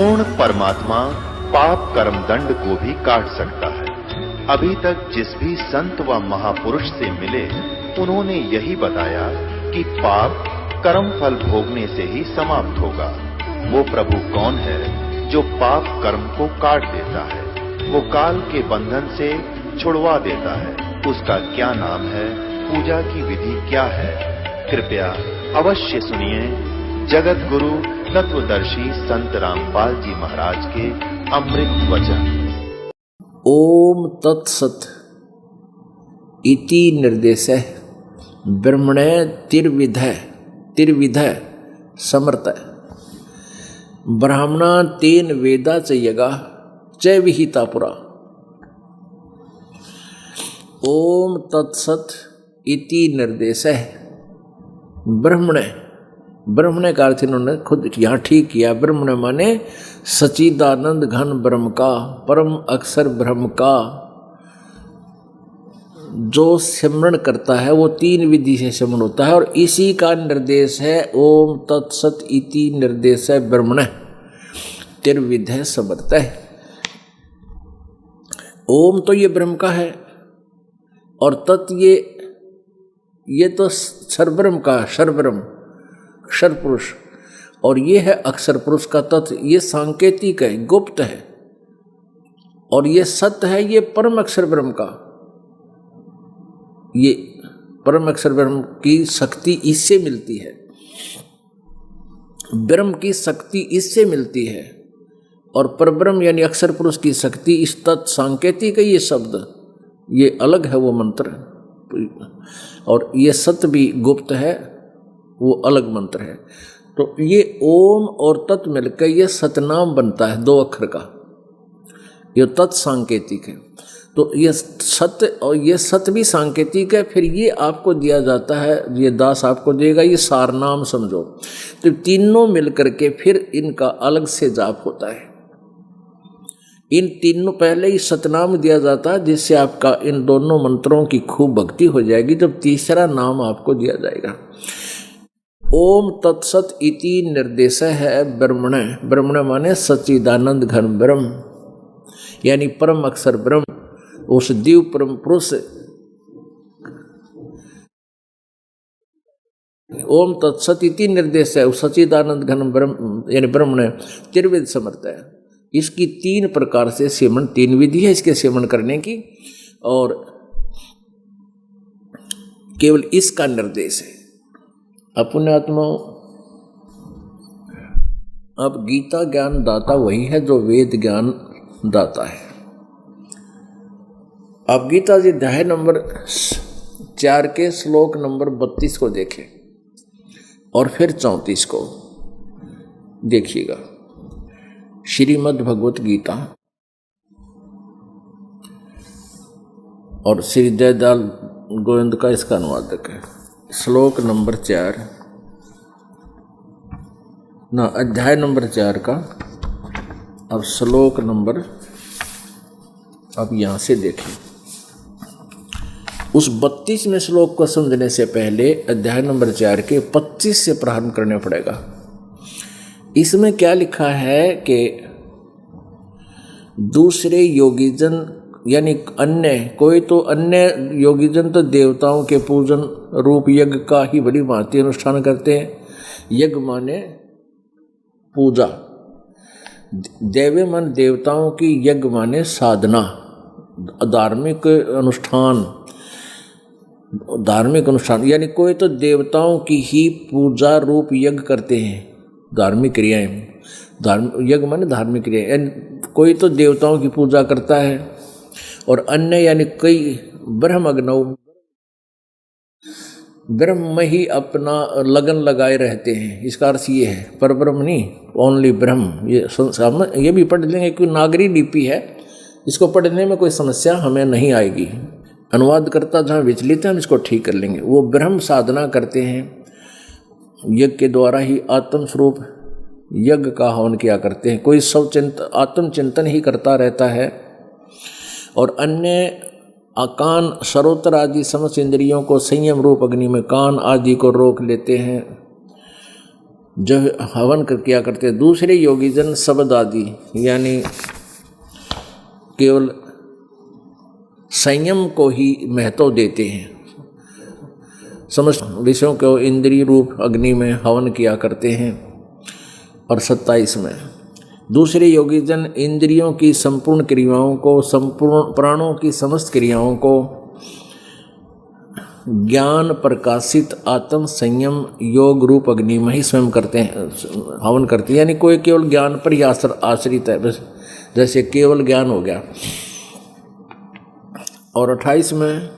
पूर्ण परमात्मा पाप कर्म दंड को भी काट सकता है। अभी तक जिस भी संत व महापुरुष से मिले, उन्होंने यही बताया कि पाप कर्म फल भोगने से ही समाप्त होगा। वो प्रभु कौन है जो पाप कर्म को काट देता है, वो काल के बंधन से छुड़वा देता है। उसका क्या नाम है, पूजा की विधि क्या है? कृपया अवश्य सुनिए जगत गुरु तत्वदर्शी संत रामपाल जी महाराज के अमृत वचन। ओम तत्सत इति निर्देशः ब्रह्मणे तिर्विधः समर्थ ब्राह्मणा तेन वेदा च यगा च विहिता पुरा। ओम तत्सत इति निर्देशः ब्रह्मणे का अर्थ इन्होंने खुद यहाँ ठीक किया। ब्रह्मणे माने सच्चिदानंद घन ब्रह्म का, परम अक्षर ब्रह्म का जो सिमरण करता है वो 3 विधि से सिमरण होता है, और इसी का निर्देश है ओम तत्सत इति निर्देश है ब्रह्मणे तिर्विधः समर्थ। ओम तो ये ब्रह्म का है, और तत् ये तो सर्वब्रह्म का, सर्वब्रह्म अक्षर पुरुष, और ये है अक्षर पुरुष का तत्। ये सांकेतिक है, गुप्त है, और ये सत्य है, ये परम अक्षर ब्रह्म का। ये परम अक्षर ब्रह्म की शक्ति इससे मिलती है, ब्रह्म की शक्ति इससे मिलती है, और परब्रह्म यानी अक्षर पुरुष की शक्ति इस तत् सांकेतिक है। ये शब्द ये अलग है वो मंत्र, और ये सत्य भी गुप्त है, वो अलग मंत्र है। तो ये ओम और तत् मिलकर ये सतनाम बनता है 2 अक्षर का, ये तत् सांकेतिक है। तो ये सत्य और ये सत्य भी सांकेतिक है। फिर ये आपको दिया जाता है, ये दास आपको देगा, ये सारनाम समझो। तो तीनों मिलकर के फिर इनका अलग से जाप होता है। इन तीनों पहले ही सतनाम दिया जाता है, जिससे आपका इन दोनों मंत्रों की खूब भक्ति हो जाएगी। जब तीसरा नाम आपको दिया जाएगा ओम तत्सत इति निर्देश है ब्रह्मणे माने सच्चिदानंद घन ब्रह्म यानी परम अक्षर ब्रह्म, उस दिव्य परम पुरुष। ओम तत्सत इति निर्देश है, सच्चिदानंद घन ब्रह्म यानी ब्रह्मणे तिर्विध समर्थ है। इसकी 3 प्रकार से सेवन, 3 विधि है इसके सेवन करने की, और केवल इसका निर्देश है। अपने आत्माओं, अब गीता ज्ञान दाता वही है जो वेद ज्ञान दाता है। अब गीता जी अध्याय नंबर 4 के श्लोक नंबर 32 को देखें, और फिर 34 को देखिएगा। श्रीमद् भगवत गीता और श्री जयदाल गोविंद का इसका अनुवादक है। श्लोक नंबर 4 ना, अध्याय नंबर 4 का अब श्लोक नंबर, अब यहाँ से देखें। उस 32वें श्लोक को समझने से पहले अध्याय नंबर 4 के 25 से प्रारंभ करना पड़ेगा। इसमें क्या लिखा है कि दूसरे योगीजन यानी अन्य कोई तो अन्य योगीजन तो देवताओं के पूजन रूप यज्ञ का ही बड़ी भांति अनुष्ठान करते हैं। यज्ञ माने पूजा, देवे मन देवताओं की, यज्ञ माने साधना, धार्मिक अनुष्ठान यानी कोई तो देवताओं की ही पूजा रूप यज्ञ करते हैं, धार्मिक क्रियाएं। यज्ञ माने धार्मिक क्रियाएं, यानी कोई तो देवताओं की पूजा करता है, और अन्य यानी कई ब्रह्मग्नौ ब्रह्म ही अपना लगन लगाए रहते हैं। इसका अर्थ ये है, पर ब्रह्म नहीं, ओनली ब्रह्म। ये भी पढ़ लेंगे क्योंकि नागरी लिपि है, इसको पढ़ने में कोई समस्या हमें नहीं आएगी। अनुवाद करता जहाँ विचलित है हम इसको ठीक कर लेंगे। वो ब्रह्म साधना करते हैं, यज्ञ के द्वारा ही आत्मस्वरूप यज्ञ का हवन किया करते हैं। कोई आत्मचिंतन ही करता रहता है, और अन्य कान सरोतर आदि समस्त इंद्रियों को संयम रूप अग्नि में कान आदि को रोक लेते हैं, जो हवन किया करते हैं। दूसरे योगी जन शब्द आदि यानी केवल संयम को ही महत्व देते हैं, समस्त विषयों को इंद्रिय रूप अग्नि में हवन किया करते हैं। और 27 में दूसरे योगी जन इंद्रियों की संपूर्ण क्रियाओं को, संपूर्ण प्राणों की समस्त क्रियाओं को ज्ञान प्रकाशित आत्म संयम योग रूप अग्नि में ही स्वयं करते हैं, हवन करते हैं। यानी कोई केवल ज्ञान पर ही आश्रित है, बस जैसे केवल ज्ञान हो गया। और 28 में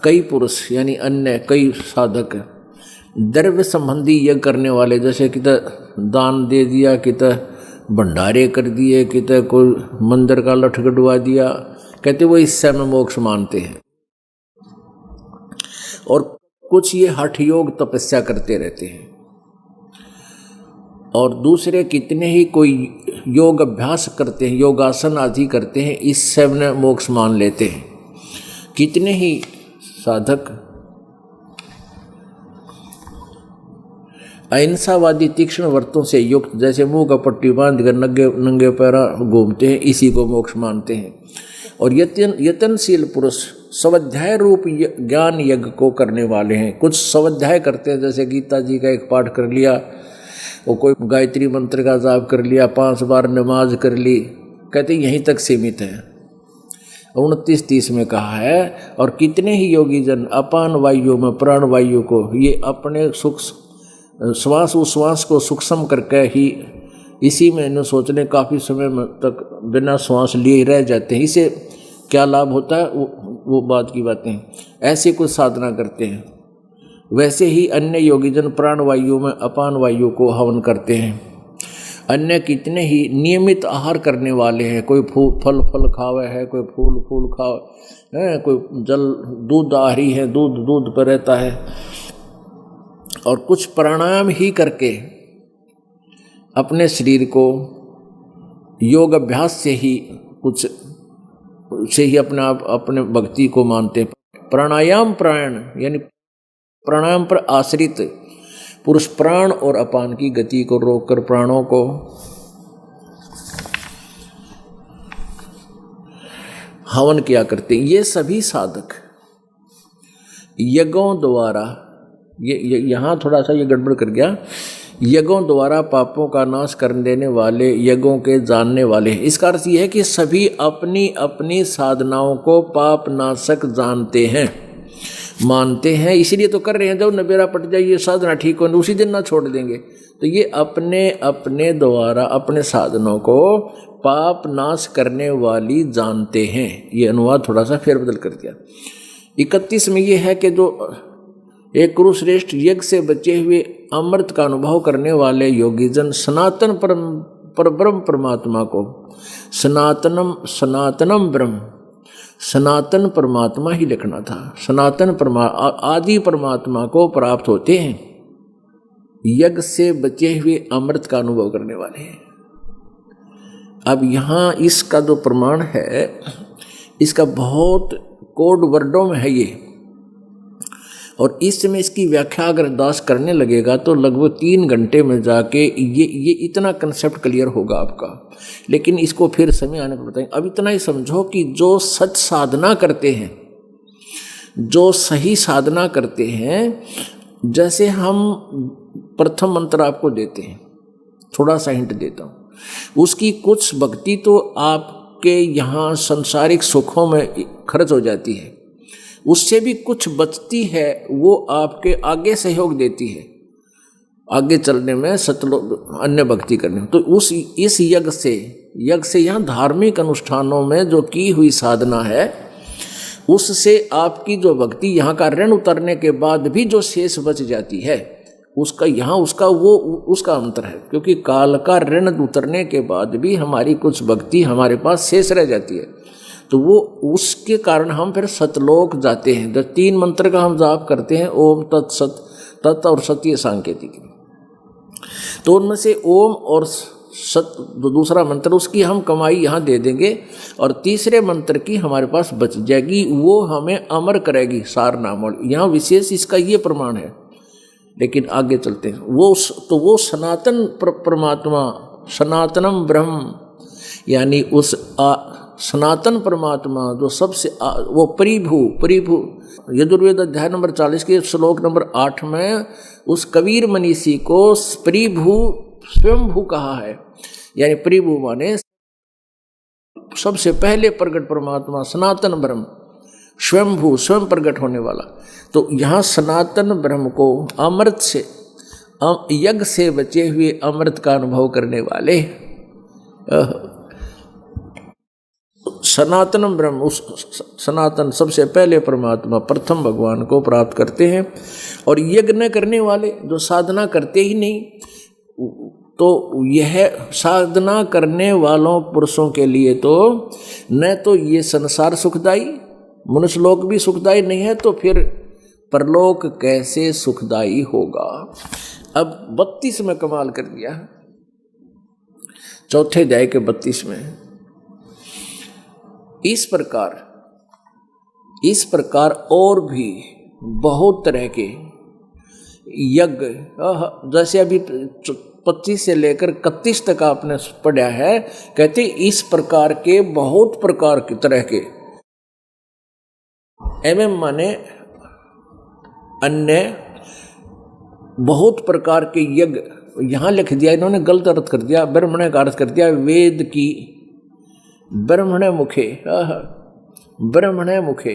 कई पुरुष यानी अन्य कई साधक द्रव्य संबंधी यज्ञ करने वाले, जैसे कि दान दे दिया, कि भंडारे कर दिए, कि कोई मंदिर का लठ गड़वा दिया, कहते वो इससे में मोक्ष मानते हैं। और कुछ ये हठ योग तपस्या करते रहते हैं, और दूसरे कितने ही कोई योग अभ्यास करते हैं, योगासन आदि करते हैं, इससे में मोक्ष मान लेते हैं। कितने ही साधक अहिंसावादी तीक्ष्ण व्रतों से युक्त, जैसे मुंह का पट्टी बांध कर नंगे पैरा घूमते हैं, इसी को मोक्ष मानते हैं। और यतनशील पुरुष स्वाध्याय रूप ज्ञान यज्ञ को करने वाले हैं। कुछ स्वाध्याय करते हैं, जैसे गीता जी का एक पाठ कर लिया, वो कोई गायत्री मंत्र का जाप कर लिया, 5 बार नमाज कर ली, कहते यहीं तक सीमित है। 29-30 में कहा है, और कितने ही योगी जन अपान वायु में प्राण वायु को, ये अपने श्वास उश्वास को सूक्ष्म करके ही इसी में इन्हें सोचने काफ़ी समय तक बिना श्वास लिए रह जाते हैं। इसे क्या लाभ होता है वो बात की बातें, ऐसे कुछ साधना करते हैं। वैसे ही अन्य योगीजन प्राण वायु में अपान वायु को हवन करते हैं। अन्य कितने ही नियमित आहार करने वाले हैं, कोई फल खावे है, कोई फूल खावे है, कोई जल दूध आहारी है, दूध पर रहता है। और कुछ प्राणायाम ही करके अपने शरीर को योग अभ्यास से ही अपने भक्ति को मानते। प्राणायाम प्राण यानी प्राणायाम पर आश्रित पुरुष प्राण और अपान की गति को रोककर प्राणों को हवन किया करते। ये सभी साधक यज्ञों द्वारा, ये यहाँ थोड़ा सा ये गड़बड़ कर गया, यज्ञों द्वारा पापों का नाश कर देने वाले, यज्ञों के जानने वाले। इसका अर्थ यह है कि सभी अपनी अपनी साधनाओं को पाप नाशक जानते हैं, मानते हैं, इसीलिए तो कर रहे हैं। जब नबेरा पट जाए ये साधना ठीक हो, उसी दिन ना छोड़ देंगे। तो ये अपने अपने द्वारा अपने साधनों को पाप नाश करने वाली जानते हैं। ये अनुवाद थोड़ा सा फेरबदल कर दिया। 31 में ये है कि जो एक कुरुश्रेष्ठ यज्ञ से बचे हुए अमृत का अनुभव करने वाले योगीजन सनातन परब्रह्म परमात्मा को, सनातनम ब्रह्म, सनातन परमात्मा ही लिखना था, सनातन आदि परमात्मा को प्राप्त होते हैं। यज्ञ से बचे हुए अमृत का अनुभव करने वाले हैं। अब यहाँ इसका जो प्रमाण है, इसका बहुत कोड वर्डों में है ये, और इस समय इसकी व्याख्या अगर दास करने लगेगा तो लगभग 3 घंटे में जाके ये इतना कंसेप्ट क्लियर होगा आपका। लेकिन इसको फिर समय आने पर बताएंगे। अब इतना ही समझो कि जो सच साधना करते हैं, जो सही साधना करते हैं, जैसे हम प्रथम मंत्र आपको देते हैं, थोड़ा सा हिंट देता हूँ, उसकी कुछ भक्ति तो आपके यहाँ सांसारिक सुखों में खर्च हो जाती है, उससे भी कुछ बचती है, वो आपके आगे सहयोग देती है आगे चलने में, सतलोक अन्य भक्ति करने में। तो इस यज्ञ से यहाँ धार्मिक अनुष्ठानों में जो की हुई साधना है, उससे आपकी जो भक्ति, यहाँ का ऋण उतरने के बाद भी जो शेष बच जाती है, उसका यहाँ उसका अंतर है। क्योंकि काल का ऋण उतरने के बाद भी हमारी कुछ भक्ति हमारे पास शेष रह जाती है, तो वो उसके कारण हम फिर सतलोक जाते हैं। जब 3 मंत्र का हम जाप करते हैं, ओम तत्सत, तत् और सत्य सांकेतिक, तो उनमें से ओम और सत दूसरा मंत्र, उसकी हम कमाई यहाँ दे देंगे, और तीसरे मंत्र की हमारे पास बच जाएगी, वो हमें अमर करेगी सार नाम। और यहाँ विशेष इसका ये प्रमाण है लेकिन आगे चलते हैं। वो सनातन परमात्मा, सनातनम ब्रह्म, यानी उस सनातन परमात्मा जो सबसे वो परिभू यजुर्वेद अध्याय नंबर 40 के श्लोक नंबर 8 में उस कबीर मनीषी को परिभू स्वयंभू कहा है। यानी परिभू माने सबसे पहले प्रकट परमात्मा, सनातन ब्रह्म, स्वयंभू, स्वयं प्रकट होने वाला। तो यहाँ सनातन ब्रह्म को अमृत से, यज्ञ से बचे हुए अमृत का अनुभव करने वाले सनातन ब्रह्म, उस सनातन सबसे पहले परमात्मा प्रथम भगवान को प्राप्त करते हैं। और यज्ञ न करने वाले जो साधना करते ही नहीं, तो यह साधना करने वालों पुरुषों के लिए तो न तो ये संसार सुखदायी, मनुष्य लोक भी सुखदायी नहीं है, तो फिर परलोक कैसे सुखदायी होगा। अब 32 में कमाल कर दिया, चौथे अध्याय के 32 में। इस प्रकार और भी बहुत तरह के यज्ञ, जैसे अभी 25 से लेकर 31 तक आपने पढ़ा है, कहते इस प्रकार के बहुत प्रकार की तरह के, एवं माने अन्य बहुत प्रकार के यज्ञ। यहां लिख दिया इन्होंने, गलत अर्थ कर दिया, ब्रह्मण्य का अर्थ कर दिया वेद की, ब्रह्मण्य मुखे, ब्रह्मण्य मुखे,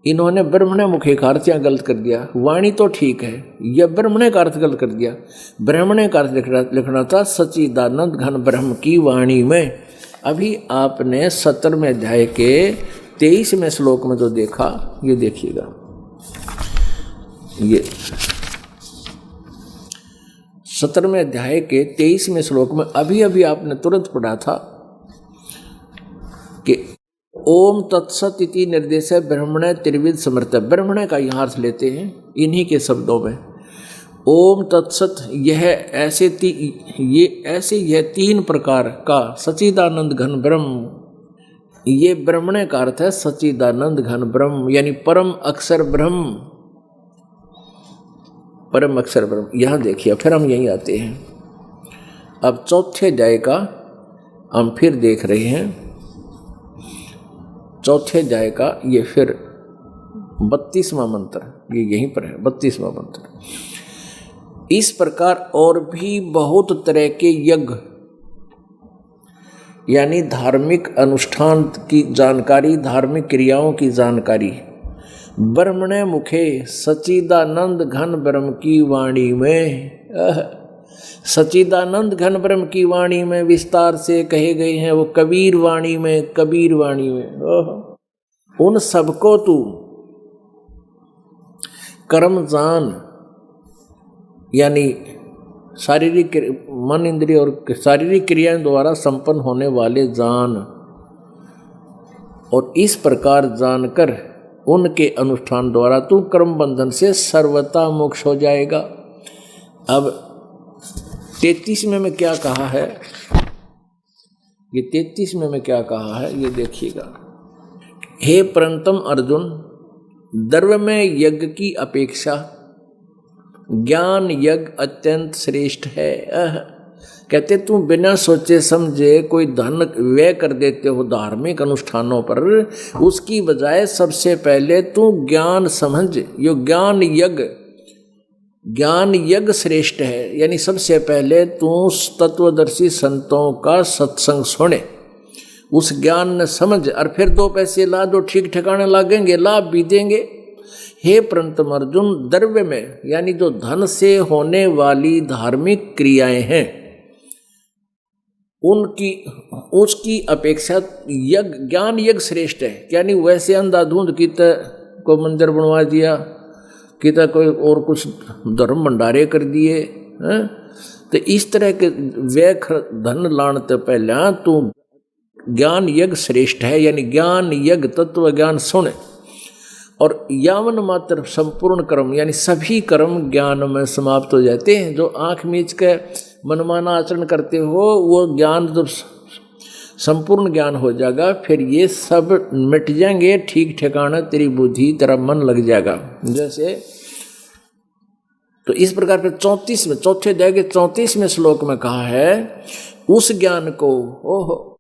इन्होंने ब्रह्मण्य मुखे का अर्थ यहाँ गलत कर दिया। वाणी तो ठीक है, यह ब्रह्मण्य का अर्थ गलत कर दिया। ब्रह्मण्य का अर्थ लिखना था सच्चिदानंद घन ब्रह्म की वाणी में। अभी आपने 17वें अध्याय के 23वें श्लोक में जो देखा, ये देखिएगा, ये 17वें अध्याय के 23वें श्लोक में अभी अभी आपने तुरंत पढ़ा था कि ओम तत्सत इति निर्देश है ब्रह्मण्य त्रिविध समर्थ। ब्रह्मण्य का यहाँ अर्थ लेते हैं इन्हीं के शब्दों में, ओम तत्सत, यह ऐसे यह 3 प्रकार का सच्चिदानंद घन ब्रह्म, ये ब्रह्मण्य का अर्थ है सच्चिदानंद घन ब्रह्म, यानी परम अक्षर ब्रह्म, परम अक्षर ब्रह्म। यहाँ देखिए, फिर हम यहीं आते हैं। अब चौथे अध्याय का हम फिर देख रहे हैं, चौथे अध्याय का ये फिर 32वां मंत्र, ये यहीं पर है 32वां मंत्र। इस प्रकार और भी बहुत तरह के यज्ञ, यानी धार्मिक अनुष्ठान की जानकारी, धार्मिक क्रियाओं की जानकारी, ब्रह्मण्य मुखे सच्चिदानंद घन ब्रह्म की वाणी में, सच्चिदानंद घन ब्रह्म की वाणी में विस्तार से कहे गए हैं। वो कबीर वाणी में, कबीर वाणी में, उन सबको तू कर्म जान, यानी शारीरिक मन इंद्रिय और शारीरिक क्रियाओं द्वारा संपन्न होने वाले जान, और इस प्रकार जानकर उनके अनुष्ठान द्वारा तू कर्म बंधन से सर्वथा मोक्ष हो जाएगा। अब 33वें में क्या कहा है, ये 33वें में क्या कहा है ये देखिएगा। हे परंतम अर्जुन, द्रव्य में यज्ञ की अपेक्षा ज्ञान यज्ञ अत्यंत श्रेष्ठ है। कहते तू बिना सोचे समझे कोई धन व्यय कर देते हो धार्मिक अनुष्ठानों पर, उसकी बजाय सबसे पहले तू ज्ञान समझ, यो ज्ञान यज्ञ श्रेष्ठ है। यानी सबसे पहले तू तत्वदर्शी संतों का सत्संग सुने, उस ज्ञान न समझ, और फिर 2 पैसे ला दो ठीक ठिकाने लगेंगे, लाभ भी देंगे। हे परंतम अर्जुन, द्रव्य में यानी जो धन से होने वाली धार्मिक क्रियाएं हैं, उसकी अपेक्षा ज्ञान यज्ञ श्रेष्ठ है। यानी वैसे अंधाधुंध की को मंदिर बनवा दिया, कि कोई और कुछ धर्म भंडारे कर दिए हैं, तो इस तरह के व्यय धन लाने पहले तू ज्ञान यज्ञ श्रेष्ठ है। यानी ज्ञान यज्ञ तत्व ज्ञान सुने, और यावन मात्र संपूर्ण कर्म, यानी सभी कर्म ज्ञान में समाप्त हो जाते हैं। जो आंख मीच के मनमाना आचरण करते हो, वो ज्ञान जब संपूर्ण ज्ञान हो जाएगा, फिर ये सब मिट जाएंगे, ठीक ठिकाना तेरी बुद्धि तेरा मन लग जाएगा। जैसे तो इस प्रकार फिर 34वें चौथे अध्याय के 34वें श्लोक में कहा है उस ज्ञान को, ओहो,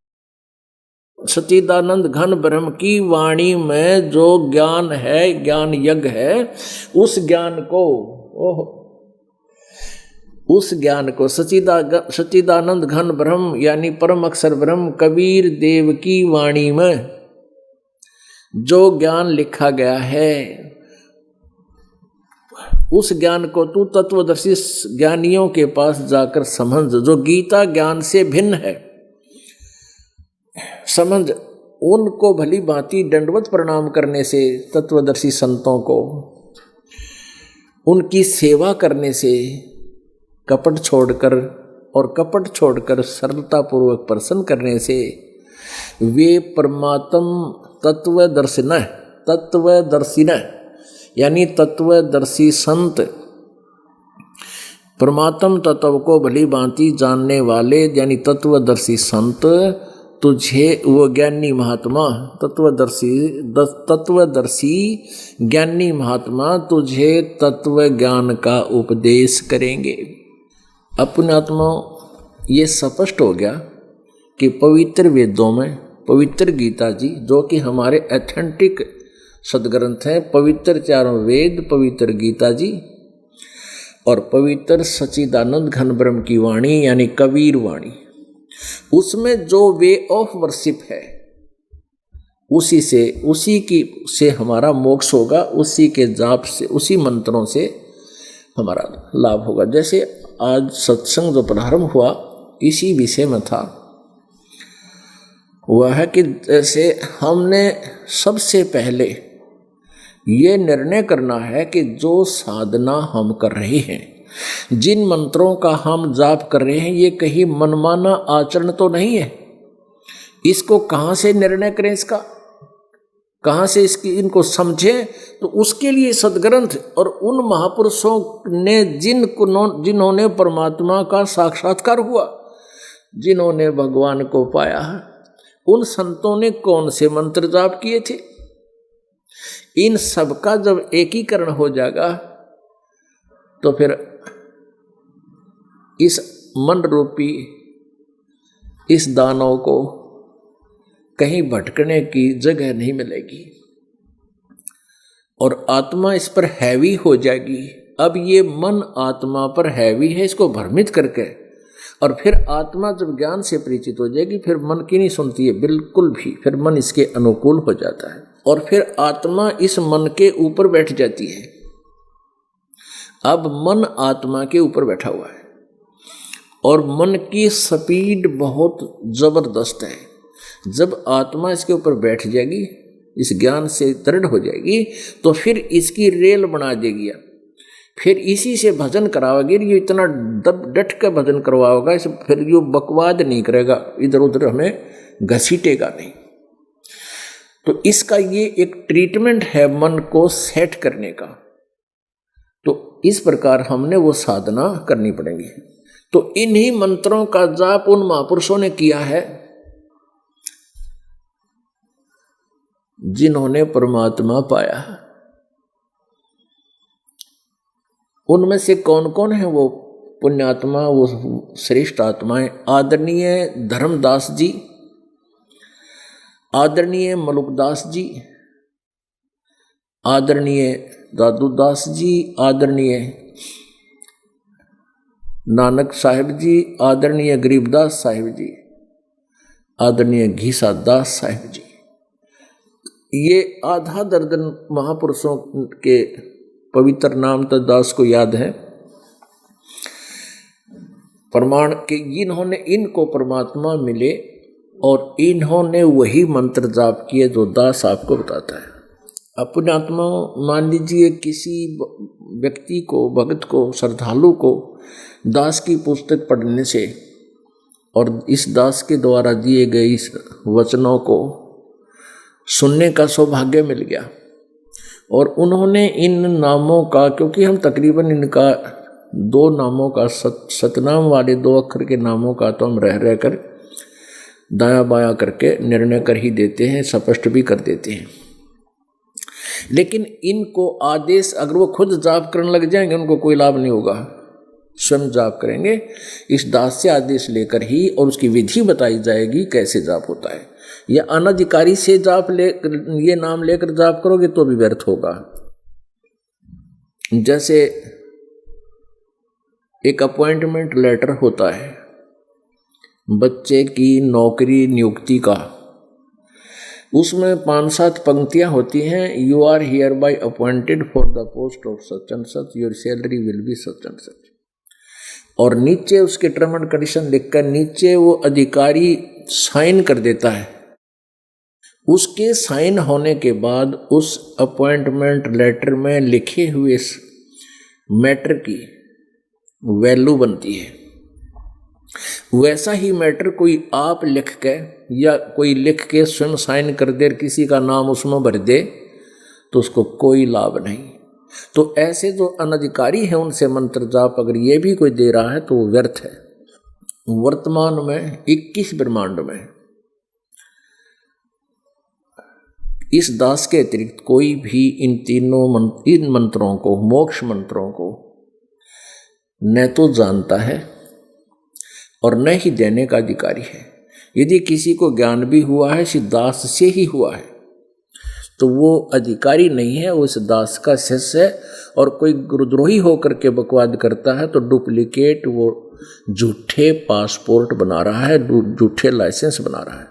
सच्चिदानंद घन ब्रह्म की वाणी में जो ज्ञान है, ज्ञान यज्ञ है, उस ज्ञान को, ओहो, उस ज्ञान को सच्चिदानंद घन ब्रह्म यानी परम अक्षर ब्रह्म कबीर देव की वाणी में जो ज्ञान लिखा गया है, उस ज्ञान को तू तत्वदर्शी ज्ञानियों के पास जाकर समझ, जो गीता ज्ञान से भिन्न है, समझ। उनको भली भांति दंडवत प्रणाम करने से, तत्वदर्शी संतों को उनकी सेवा करने से, कपट छोड़कर और कपट छोड़कर सरलता पूर्वक प्रसन्न करने से वे परमात्म तत्वदर्शिन यानी तत्वदर्शी संत, परमात्म तत्व को भली भांति जानने वाले यानी तत्वदर्शी संत तुझे, वो ज्ञानी महात्मा, तत्वदर्शी ज्ञानी महात्मा तुझे तत्व ज्ञान का उपदेश करेंगे। अपने आत्मा ये स्पष्ट हो गया कि पवित्र वेदों में पवित्र गीता जी, जो कि हमारे एथेंटिक सदग्रंथ हैं, पवित्र चारों वेद, पवित्र गीता जी और पवित्र सच्चिदानंद घन ब्रह्म की वाणी यानी कबीर वाणी, उसमें जो वे ऑफ वर्शिप है उसी से हमारा मोक्ष होगा, उसी के जाप से, उसी मंत्रों से हमारा लाभ होगा। जैसे आज सत्संग जो प्रारंभ हुआ इसी विषय में था, वह है कि जैसे हमने सबसे पहले ये निर्णय करना है कि जो साधना हम कर रहे हैं, जिन मंत्रों का हम जाप कर रहे हैं, ये कहीं मनमाना आचरण तो नहीं है। इसको कहाँ से निर्णय करें, इसका कहाँ से इनको समझें? तो उसके लिए सदग्रंथ और उन महापुरुषों ने जिन्होंने परमात्मा का साक्षात्कार हुआ, जिन्होंने भगवान को पाया, उन संतों ने कौन से मंत्र जाप किए थे। इन सब का जब एकीकरण हो जाएगा तो फिर इस मन रूपी इस दानव को कहीं भटकने की जगह नहीं मिलेगी और आत्मा इस पर हैवी हो जाएगी। अब ये मन आत्मा पर हैवी है, इसको भ्रमित करके, और फिर आत्मा जब ज्ञान से परिचित हो जाएगी फिर मन की नहीं सुनती है बिल्कुल भी, फिर मन इसके अनुकूल हो जाता है और फिर आत्मा इस मन के ऊपर बैठ जाती है। अब मन आत्मा के ऊपर बैठा हुआ है और मन की स्पीड बहुत जबरदस्त है। जब आत्मा इसके ऊपर बैठ जाएगी, इस ज्ञान से दृढ़ हो जाएगी, तो फिर इसकी रेल बना देगी, फिर इसी से भजन कराओगे। ये इतना डट कर भजन करवाओगा, इसे फिर ये बकवाद नहीं करेगा, इधर उधर हमें घसीटेगा नहीं। तो इसका ये एक ट्रीटमेंट है मन को सेट करने का। तो इस प्रकार हमने वो साधना करनी पड़ेगी। तो इन्हीं मंत्रों का जाप उन महापुरुषों ने किया है जिन्होंने परमात्मा पाया। उनमें से कौन कौन है वो पुण्यात्मा, वो श्रेष्ठ आत्माएं? आदरणीय धर्मदास जी, आदरणीय मलुकदास जी, आदरणीय दादूदास जी, आदरणीय नानक साहिब जी, आदरणीय गरीबदास साहिब जी, आदरणीय घीसा दास साहिब जी। ये आधा दर्जन महापुरुषों के पवित्र नाम तो दास को याद है, प्रमाण के इन्होंने इनको परमात्मा मिले और इन्होंने वही मंत्र जाप किए जो दास आपको बताता है। अपने आत्मा मान लीजिए किसी व्यक्ति को, भगत को, श्रद्धालु को दास की पुस्तक पढ़ने से और इस दास के द्वारा दिए गए इस वचनों को सुनने का सौभाग्य मिल गया और उन्होंने इन नामों का, क्योंकि हम तकरीबन इनका 2 नामों का सतनाम वाले 2 अक्षर के नामों का तो हम रह कर दायां बायां करके निर्णय कर ही देते हैं, स्पष्ट भी कर देते हैं। लेकिन इनको आदेश अगर वो खुद जाप करने लग जाएंगे उनको कोई लाभ नहीं होगा, स्वयं जाप करेंगे। इस दास से आदेश लेकर ही और उसकी विधि बताई जाएगी कैसे जाप होता है। या अनधिकारी से जाप ले ये नाम लेकर जाप करोगे तो भी व्यर्थ होगा। जैसे एक अपॉइंटमेंट लेटर होता है बच्चे की नौकरी नियुक्ति का, उसमें 5-7 पंक्तियां होती हैं। You are here by appointed for the post of such and such, your salary will be such and such. और नीचे उसके टर्म एंड कंडीशन लिखकर नीचे वो अधिकारी साइन कर देता है। उसके साइन होने के बाद उस अपॉइंटमेंट लेटर में लिखे हुए मैटर की वैल्यू बनती है। वैसा ही मैटर कोई आप लिख के या कोई लिख के स्वयं साइन कर दे, किसी का नाम उसमें भर दे, तो उसको कोई लाभ नहीं। तो ऐसे जो अनधिकारी है उनसे मंत्र जाप अगर ये भी कोई दे रहा है तो वो व्यर्थ है। वर्तमान में 21 ब्रह्मांड में इस दास के अतिरिक्त कोई भी इन मंत्रों को, मोक्ष मंत्रों को न तो जानता है और न ही देने का अधिकारी है। यदि किसी को ज्ञान भी हुआ है इस दास से ही हुआ है तो वो अधिकारी नहीं है, वो इस दास का शिष्य है। और कोई गुरुद्रोही होकर के बकवाद करता है तो डुप्लीकेट वो झूठे पासपोर्ट बना रहा है, झूठे लाइसेंस बना रहा है।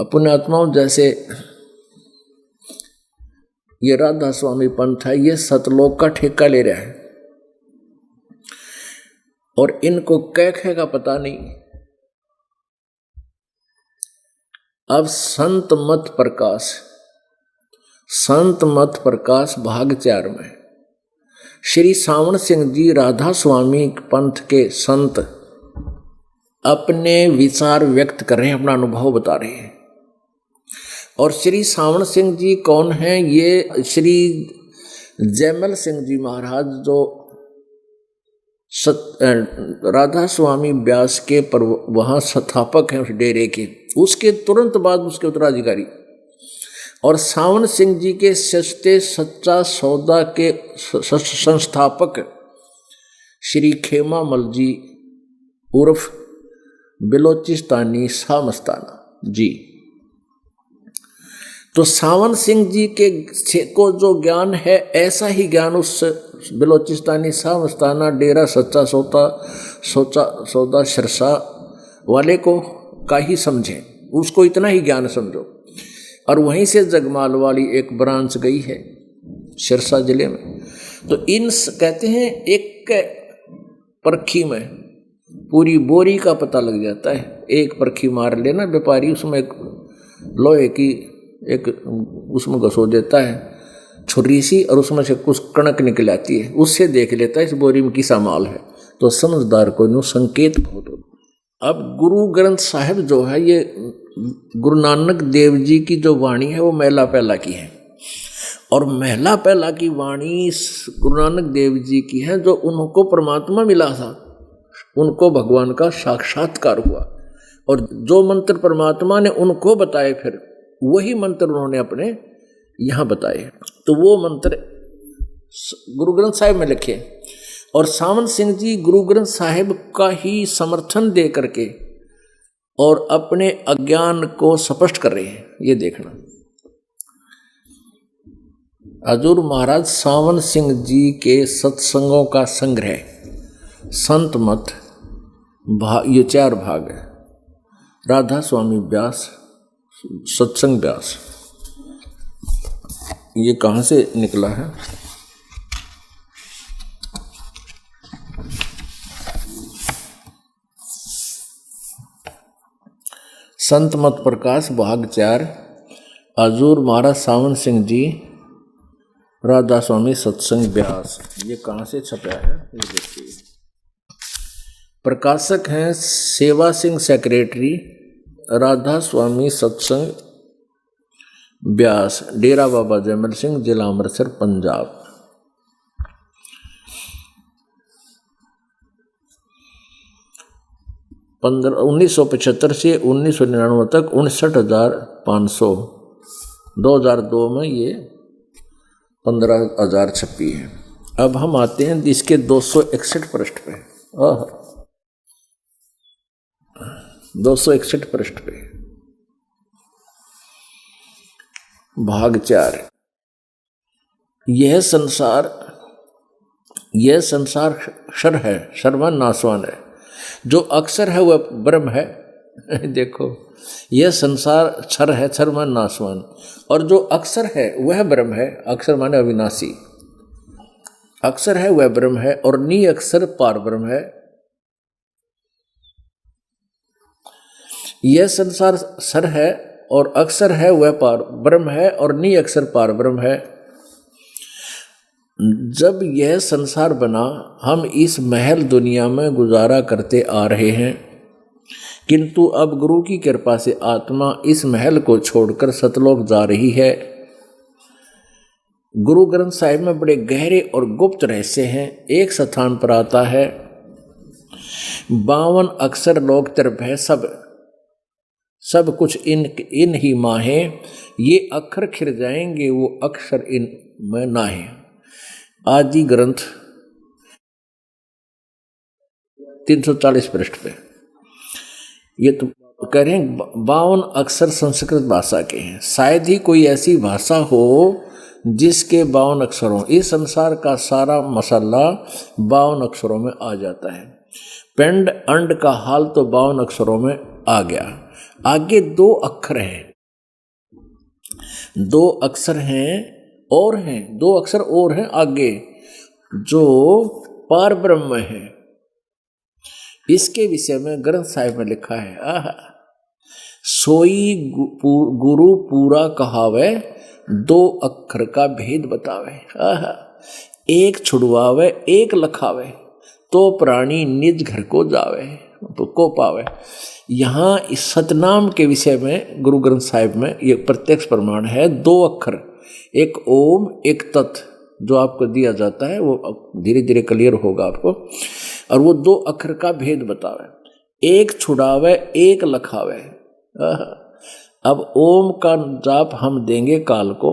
अपने आत्माओं जैसे ये राधा स्वामी पंथ है, ये सतलोक का ठेका ले रहा है और इनको क्या का पता नहीं। अब संत मत प्रकाश भाग 4 में श्री सावण सिंह जी राधा स्वामी पंथ के संत अपने विचार व्यक्त कर रहे हैं, अपना अनुभव बता रहे हैं। और श्री सावण सिंह जी कौन हैं? ये श्री जयमल सिंह जी महाराज जो राधा स्वामी व्यास के पर वहाँ संस्थापक हैं उस डेरे के, उसके तुरंत बाद उसके उत्तराधिकारी। और सावन सिंह जी के सस्ते सच्चा सौदा के संस्थापक श्री खेमा मल जी उर्फ बिलोचिस्तानी शाह मस्ताना जी। तो सावन सिंह जी के को जो ज्ञान है ऐसा ही ज्ञान उस बिलोचिस्तानी शाह मस्ताना डेरा सच्चा सौदा शरसा वाले को का ही समझे, उसको इतना ही ज्ञान समझो। और वहीं से जगमाल वाली एक ब्रांच गई है सिरसा जिले में। तो इन कहते हैं एक परखी में पूरी बोरी का पता लग जाता है। एक परखी मार लेना व्यापारी, उसमें एक लोहे की एक उसमें घसो देता है छुरी सी और उसमें से कुछ कणक निकल आती है, उससे देख लेता है इस बोरी में किसा माल है। तो समझदार को नो संकेत बहुत होता। अब गुरु ग्रंथ साहिब जो है ये गुरु नानक देव जी की जो वाणी है वो महला पहला की है। और महला पहला की वाणी गुरु नानक देव जी की है जो उनको परमात्मा मिला था, उनको भगवान का साक्षात्कार हुआ। और जो मंत्र परमात्मा ने उनको बताए फिर वही मंत्र उन्होंने अपने यहाँ बताए। तो वो मंत्र गुरु ग्रंथ साहिब में लिखे। और सावन सिंह जी गुरु ग्रंथ साहिब का ही समर्थन दे करके और अपने अज्ञान को स्पष्ट कर रहे हैं। ये देखना, हजूर महाराज सावन सिंह जी के सत्संगों का संग्रह संत मत ये 4 भाग है। राधा स्वामी व्यास सत्संग व्यास, ये कहाँ से निकला है? संत मत प्रकाश भाग 4 हजूर महाराज सावन सिंह जी राधा स्वामी सत्संग व्यास। ये कहाँ से छपा है ये देखिए। प्रकाशक हैं सेवा सिंह सेक्रेटरी राधा स्वामी सत्संग व्यास, डेरा बाबा जयमल सिंह, जिला अमृतसर, पंजाब। पंद्रह 1975 से 1999 तक 59,500। 2002 में ये 15,000 छपी है। अब हम आते हैं इसके 261 पृष्ठ पे। 261 पृष्ठ पे भाग 4। यह संसार क्षर है, सर्वनाश नाशवान है। जो अक्षर है वह ब्रह्म है। देखो, यह संसार क्षर है, सर्वनाश नाशवान, और जो अक्षर है वह ब्रह्म है। अक्षर माने अविनाशी, अक्षर है वह ब्रह्म है, और नी अक्षर पार ब्रह्म है। यह संसार क्षर है और अक्षर है वह पार ब्रह्म है, और नी अक्षर पार ब्रह्म है। जब यह संसार बना, हम इस महल दुनिया में गुजारा करते आ रहे हैं, किंतु अब गुरु की कृपा से आत्मा इस महल को छोड़कर सतलोक जा रही है। गुरु ग्रंथ साहिब में बड़े गहरे और गुप्त रहस्य हैं। एक स्थान पर आता है 52 अक्षर लोक तिरभ है, सब कुछ इन ही माहे, ये अक्षर खिर जाएंगे, वो अक्षर इन में नाहे। आदि ग्रंथ 340 पृष्ठ पे ये तो कह रहे हैं 52 अक्षर संस्कृत भाषा के हैं। शायद ही कोई ऐसी भाषा हो जिसके 52 अक्षरों, इस संसार का सारा मसाला 52 अक्षरों में आ जाता है। पिंड अंड का हाल तो 52 अक्षरों में आ गया। आगे 2 अक्षर हैं, 2 अक्षर हैं और हैं, 2 अक्षर और हैं आगे, जो पार ब्रह्म है। इसके विषय में ग्रंथ साहिब में लिखा है, सोई गुरु पूरा कहावे, 2 अक्षर का भेद बतावे। एक छुड़वावे एक लखावे, तो प्राणी निज घर को जावे को पावे। यहाँ इस सतनाम के विषय में गुरु ग्रंथ साहिब में ये प्रत्यक्ष प्रमाण है। 2 अक्षर, एक ओम एक तत्, जो आपको दिया जाता है, वो धीरे धीरे क्लियर होगा आपको। और वो 2 अक्षर का भेद बतावे, एक छुड़ावे एक लखावे। अब ओम का जाप हम देंगे काल को,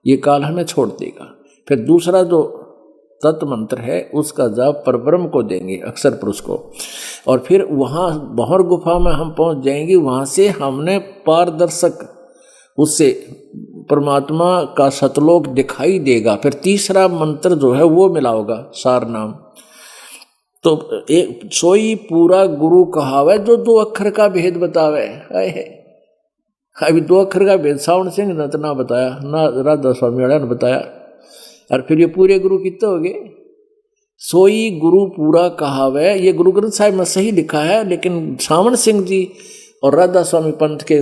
ये काल हमें छोड़ देगा। फिर दूसरा जो तत् मंत्र है उसका जाप परब्रह्म को देंगे, अक्षर पुरुष को। और फिर वहाँ बहर गुफा में हम पहुँच जाएंगे, वहाँ से हमने पारदर्शक उससे परमात्मा का सतलोक दिखाई देगा। फिर तीसरा मंत्र जो है वो मिला होगा, सार नाम। तो एक सोई पूरा गुरु कहावे, जो 2 अक्षर का भेद बतावे। अभी 2 अक्षर का भेद सावण सिंह ने तो ना बताया, ना राधा स्वामी वाला ने बताया, और फिर ये पूरे गुरु कितने हो गए। सोई गुरु पूरा कहावे, ये गुरु ग्रंथ साहिब में सही लिखा है, लेकिन सावण सिंह जी और राधा स्वामी पंथ के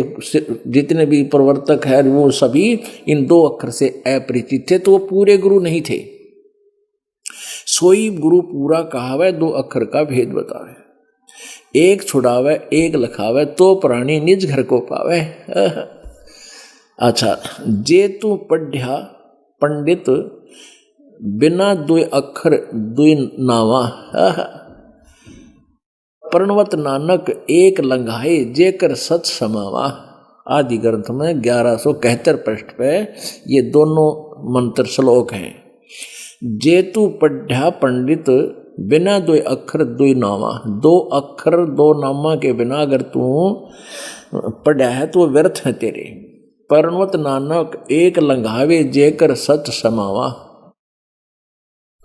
जितने भी प्रवर्तक हैं वो सभी इन 2 अक्षर से अपरिचित थे, तो वो पूरे गुरु नहीं थे। सोई गुरु पूरा कहावे, 2 अक्षर का भेद बतावे, एक छुड़ावे एक लखावे, तो प्राणी निज घर को पावे। अच्छा, जे तू पढ़्या पंडित, बिना 2 अक्षर 2 नावा, प्रणवत नानक एक लंघाए, जेकर सच समावा। आदि ग्रंथ में 1171 पृष्ठ पे ये दोनों मंत्र श्लोक हैं। जेतु पढ़्या पंडित, बिना 2 अक्षर 2 नामा। 2 अक्षर 2 नामा के बिना अगर तू पढ़ा है तो व्यर्थ है तेरे। प्रणवत नानक एक लंघावे, जेकर सच समावा।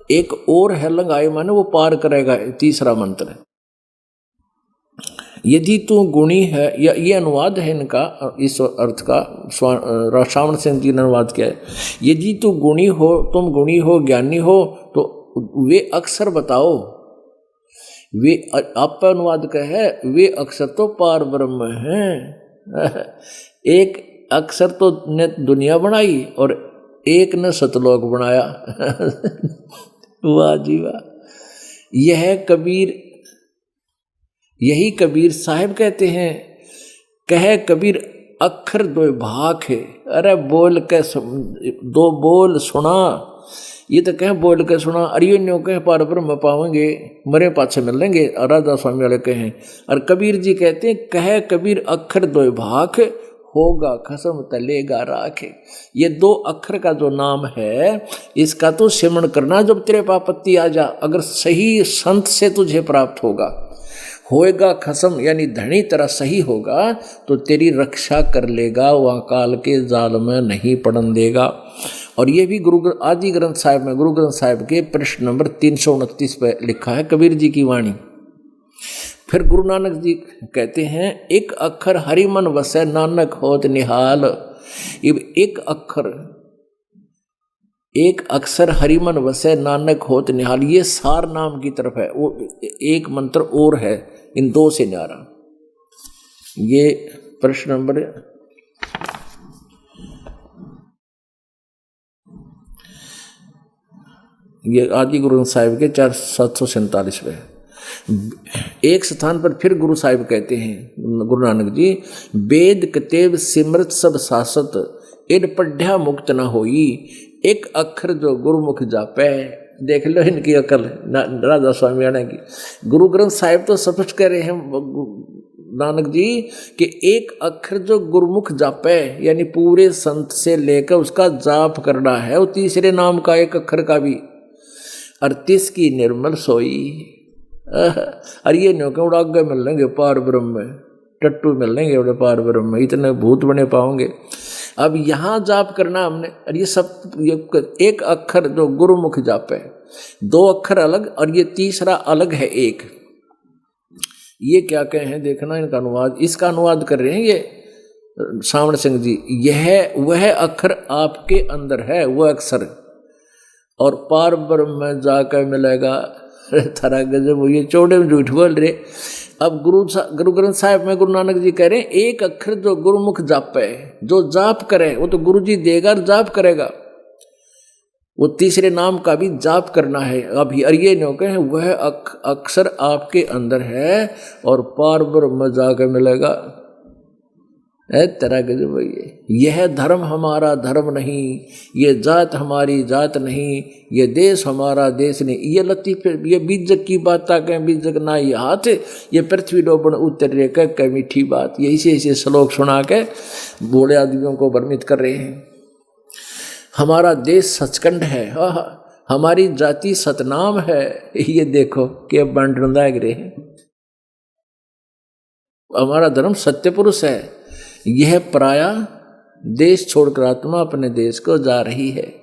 एक और है लंघाए माने वो पार करेगा, तीसरा मंत्र है। यदि तू गुणी है, या ये अनुवाद है इनका, इस अर्थ का श्रावण सिंह जी ने अनुवाद किया है। यदि तू गुणी हो, तुम गुणी हो, ज्ञानी हो, तो वे अक्षर बताओ। वे आप पर अनुवाद का है, वे अक्षर तो पार ब्रह्म हैं। एक अक्षर तो ने दुनिया बनाई और एक ने सतलोक बनाया। वाह जी वाह। यही कबीर साहब कहते हैं, कहे कबीर अक्षर 2 भाग है। अरे बोल के 2 बोल सुना, ये तो कहें बोल के सुना। अरियो न्यो कहें पार ब्रह्म पावेंगे, मरे पाछे मिल लेंगे, राधा स्वामी वाले कहें। और कबीर जी कहते हैं, कहे कबीर अक्षर 2 भाग, होगा खसम तलेगा राखे। ये 2 अक्षर का जो नाम है इसका तो सिमरण करना जब तेरे पे आपत्ति आ जा। अगर सही संत से तुझे प्राप्त होएगा खसम यानी धनी तरह सही होगा तो तेरी रक्षा कर लेगा, वह काल के जाल में नहीं पड़न देगा। और ये भी आदि ग्रंथ साहिब में गुरु ग्रंथ साहिब के प्रश्न नंबर 329 पे लिखा है कबीर जी की वाणी। फिर गुरु नानक जी कहते हैं एक अक्षर हरि मन वसै नानक होत निहाल। एक अक्षर हरि मन वसै नानक होत निहाल, ये सार नाम की तरफ है। वो एक मंत्र और है इन 2 से न्यारा। ये प्रश्न नंबर ये आदि गुरु साहिब के 4747 में। एक स्थान पर फिर गुरु साहिब कहते हैं गुरु नानक जी, वेद कतेब सिमरत सब सासत इड पढ़्या मुक्त न होई, एक अक्षर जो गुरुमुख जापै। देख लो इनकी अकल राजा स्वामी आने की। गुरु ग्रंथ साहिब तो स्पष्ट कह रहे हैं नानक जी कि एक अक्षर जो गुरुमुख जापै यानी पूरे संत से लेकर उसका जाप करना है, वो तीसरे नाम का एक अक्षर का भी। 38 की निर्मल सोई। अरे ये नो क्यों आगे मिल लेंगे पार ब्रह्म में, टट्टू मिल लेंगे बड़े पार ब्रह्म में, इतने भूत बने पाओगे। अब यहाँ जाप करना हमने, और ये सब एक अक्षर जो गुरुमुख जाप है, 2 अक्षर अलग और ये तीसरा अलग है एक। ये क्या कहे हैं देखना इनका अनुवाद, इसका अनुवाद कर रहे हैं ये सावण सिंह जी। यह वह अक्षर आपके अंदर है, वह अक्षर, और पार ब्रह्म में जाकर मिलेगा। थारा गजब, ये चौड़े में झूठ बोल रहे। अब गुरु ग्रंथ साहिब में गुरु नानक जी कह रहे हैं एक अक्षर जो गुरुमुख जाप है, जो जाप करे वो तो गुरु जी देगा और जाप करेगा, वो तीसरे नाम का भी जाप करना है। अभी ये नो कहे वह अक्षर आपके अंदर है और पार ब्रह्म जाकर मिलेगा। तरह के जो यह धर्म हमारा धर्म नहीं, ये जात हमारी जात नहीं, ये देश हमारा देश नहीं। ये लतीफे, ये बीजक की बात कहें, बीजक ना ये हाथ, ये पृथ्वी डोबन उतर कह मीठी बात। ये ऐसे श्लोक सुना के बूढ़े आदमियों को भ्रमित कर रहे हैं। हमारा देश सचखंड है, हमारी जाति सतनाम है। ये देखो कि बंटन लाग रहे हैं। हमारा धर्म सत्य पुरुष है। यह पराया देश छोड़कर आत्मा अपने देश को जा रही है।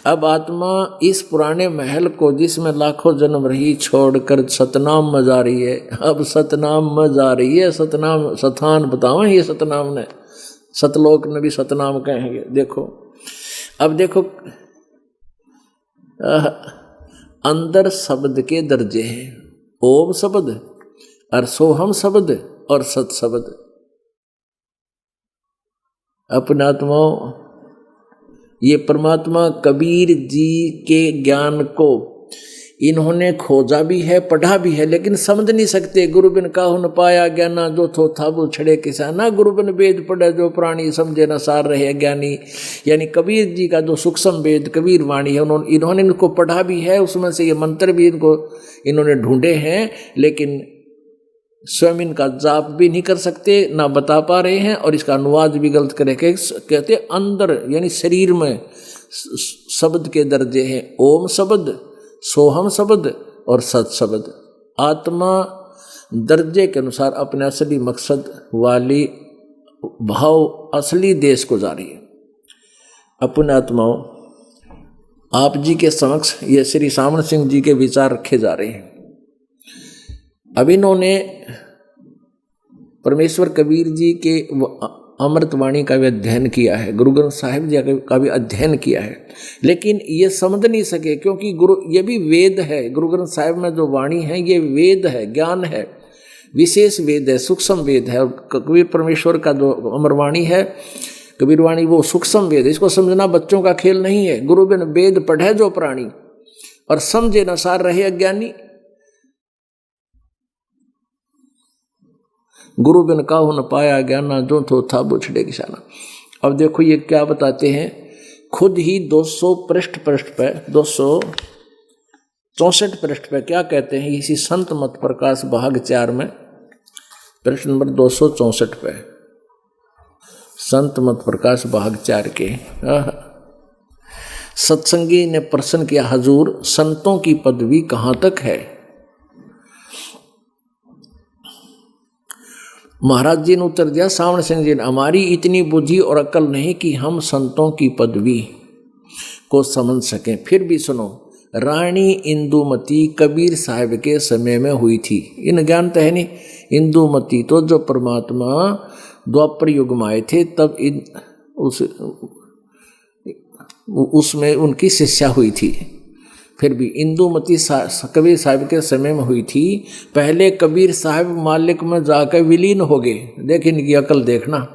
अब आत्मा इस पुराने महल को जिसमें लाखों जन्म रही छोड़कर सतनाम में जा रही है। अब सतनाम में जा रही है। सतनाम स्थान बताओ, ये सतनाम ने, सतलोक में भी सतनाम कहेंगे। देखो अब देखो, अंदर शब्द के दर्जे हैं, ओम शब्द और सोहम शब्द और सत शब्द। अपने आत्माओं, ये परमात्मा कबीर जी के ज्ञान को इन्होंने खोजा भी है, पढ़ा भी है, लेकिन समझ नहीं सकते। गुरु बिन काहु न पाया ज्ञाना, जो थो था वो छड़े किसाना। गुरु बिन वेद पढ़े जो प्राणी, समझे न सार रहे ज्ञानी। यानी कबीर जी का जो सूक्ष्म वेद कबीर वाणी है, इन्होंने इनको पढ़ा भी है, उसमें से ये मंत्र भी इन्होंने ढूंढे हैं, लेकिन स्वयं इनका जाप भी नहीं कर सकते, ना बता पा रहे हैं, और इसका अनुवाद भी गलत करके कहते अंदर यानी शरीर में शब्द के दर्जे हैं, ओम शब्द, सोहम शब्द और सत शब्द। आत्मा दर्जे के अनुसार अपने असली मकसद वाली भाव असली देश को जा रही है। अपने आत्माओं, आप जी के समक्ष ये श्री सामण सिंह जी के विचार रखे जा रहे हैं। अब इन्होंने परमेश्वर कबीर जी के अमृतवाणी का भी अध्ययन किया है, गुरु ग्रंथ साहिब जी का भी अध्ययन किया है, लेकिन ये समझ नहीं सके, क्योंकि ये भी वेद है। गुरु ग्रंथ साहिब में जो वाणी है ये वेद है, ज्ञान है, विशेष वेद है, सूक्ष्म वेद है। और कबीर परमेश्वर का जो अमरवाणी है, कबीर वाणी, वो सूक्ष्म वेद है। इसको समझना बच्चों का खेल नहीं है। गुरु बिन वेद पढ़े जो प्राणी और समझे न सार रहे अज्ञानी। गुरु बिन काहु न पाया ज्ञाना, जो थो था बुछड़े किसाना। अब देखो ये क्या बताते हैं, खुद ही 200 पृष्ठ पे 264 पृष्ठ पे क्या कहते हैं, इसी संत मत प्रकाश भाग 4 में प्रश्न नंबर 264 पे। संत मत प्रकाश भाग 4 के। सत्संगी ने प्रश्न किया, हजूर संतों की पदवी कहाँ तक है? महाराज जी ने उत्तर दिया, सावण सिंह जी ने, हमारी इतनी बुद्धि और अक्ल नहीं कि हम संतों की पदवी को समझ सकें। फिर भी सुनो, रानी इंदुमती कबीर साहब के समय में हुई थी। इन ज्ञान तो है नहीं। इंदुमती तो जो परमात्मा द्वापर युग में आए थे तब उसमें उनकी शिष्या हुई थी। फिर भी इंदुमती कबीर साहब के समय में हुई थी। पहले कबीर साहब मालिक में जाकर विलीन हो गए। देख इनकी अकल देखना,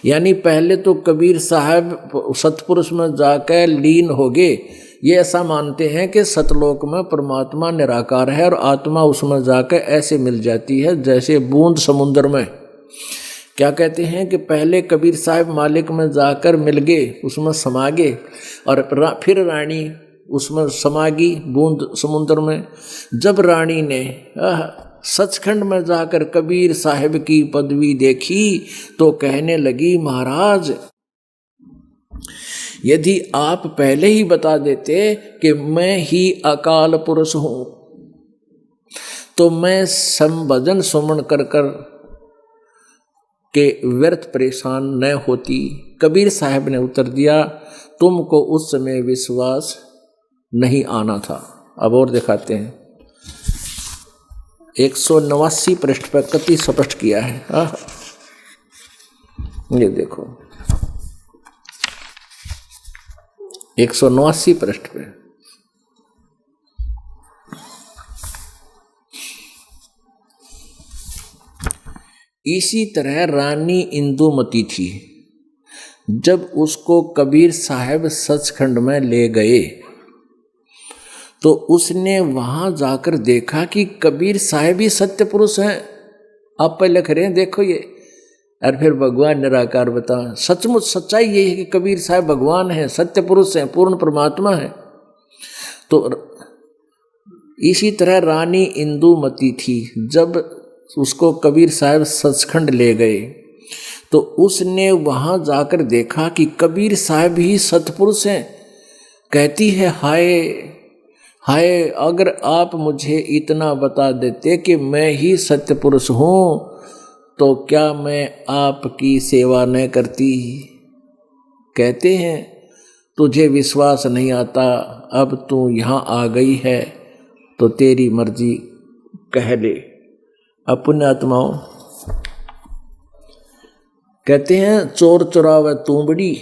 यानी पहले तो कबीर साहब सतपुरुष में जाकर लीन हो गए। ये ऐसा मानते हैं कि सतलोक में परमात्मा निराकार है और आत्मा उसमें जाकर ऐसे मिल जाती है जैसे बूंद समुद्र में। क्या कहते हैं कि पहले कबीर साहब मालिक में जाकर मिल गए, उसमें समा गए, और फिर रानी उसमें समा गई बूंद समुद्र में। जब रानी ने सचखंड में जाकर कबीर साहब की पदवी देखी तो कहने लगी, महाराज यदि आप पहले ही बता देते कि मैं ही अकाल पुरुष हूं तो मैं संभजन सुमन कर कर के व्यर्थ परेशान न होती। कबीर साहब ने उत्तर दिया, तुमको उस समय विश्वास नहीं आना था। अब और दिखाते हैं, 189 पृष्ठ पर कति स्पष्ट किया है। ये देखो 189 पृष्ठ पे। इसी तरह रानी इंदुमती थी। जब उसको कबीर साहब सचखंड में ले गए तो उसने वहां जाकर देखा कि कबीर साहब ही सत्य पुरुष हैं। आप पे लिख रहे हैं, देखो ये। और फिर भगवान निराकार बता, सचमुच सच्चाई यही है कि कबीर साहब भगवान हैं, सत्य पुरुष हैं, पूर्ण परमात्मा है। तो इसी तरह रानी इंदुमती थी। जब उसको कबीर साहब सचखंड ले गए तो उसने वहां जाकर देखा कि कबीर साहब ही सतपुरुष हैं। कहती है, हाय हाय, अगर आप मुझे इतना बता देते कि मैं ही सत्य पुरुष हूं तो क्या मैं आपकी सेवा न करती। कहते हैं, तुझे विश्वास नहीं आता, अब तू यहाँ आ गई है तो तेरी मर्जी कह ले। अपने आत्माओं कहते हैं, चोर चुरावे तूंबड़ी,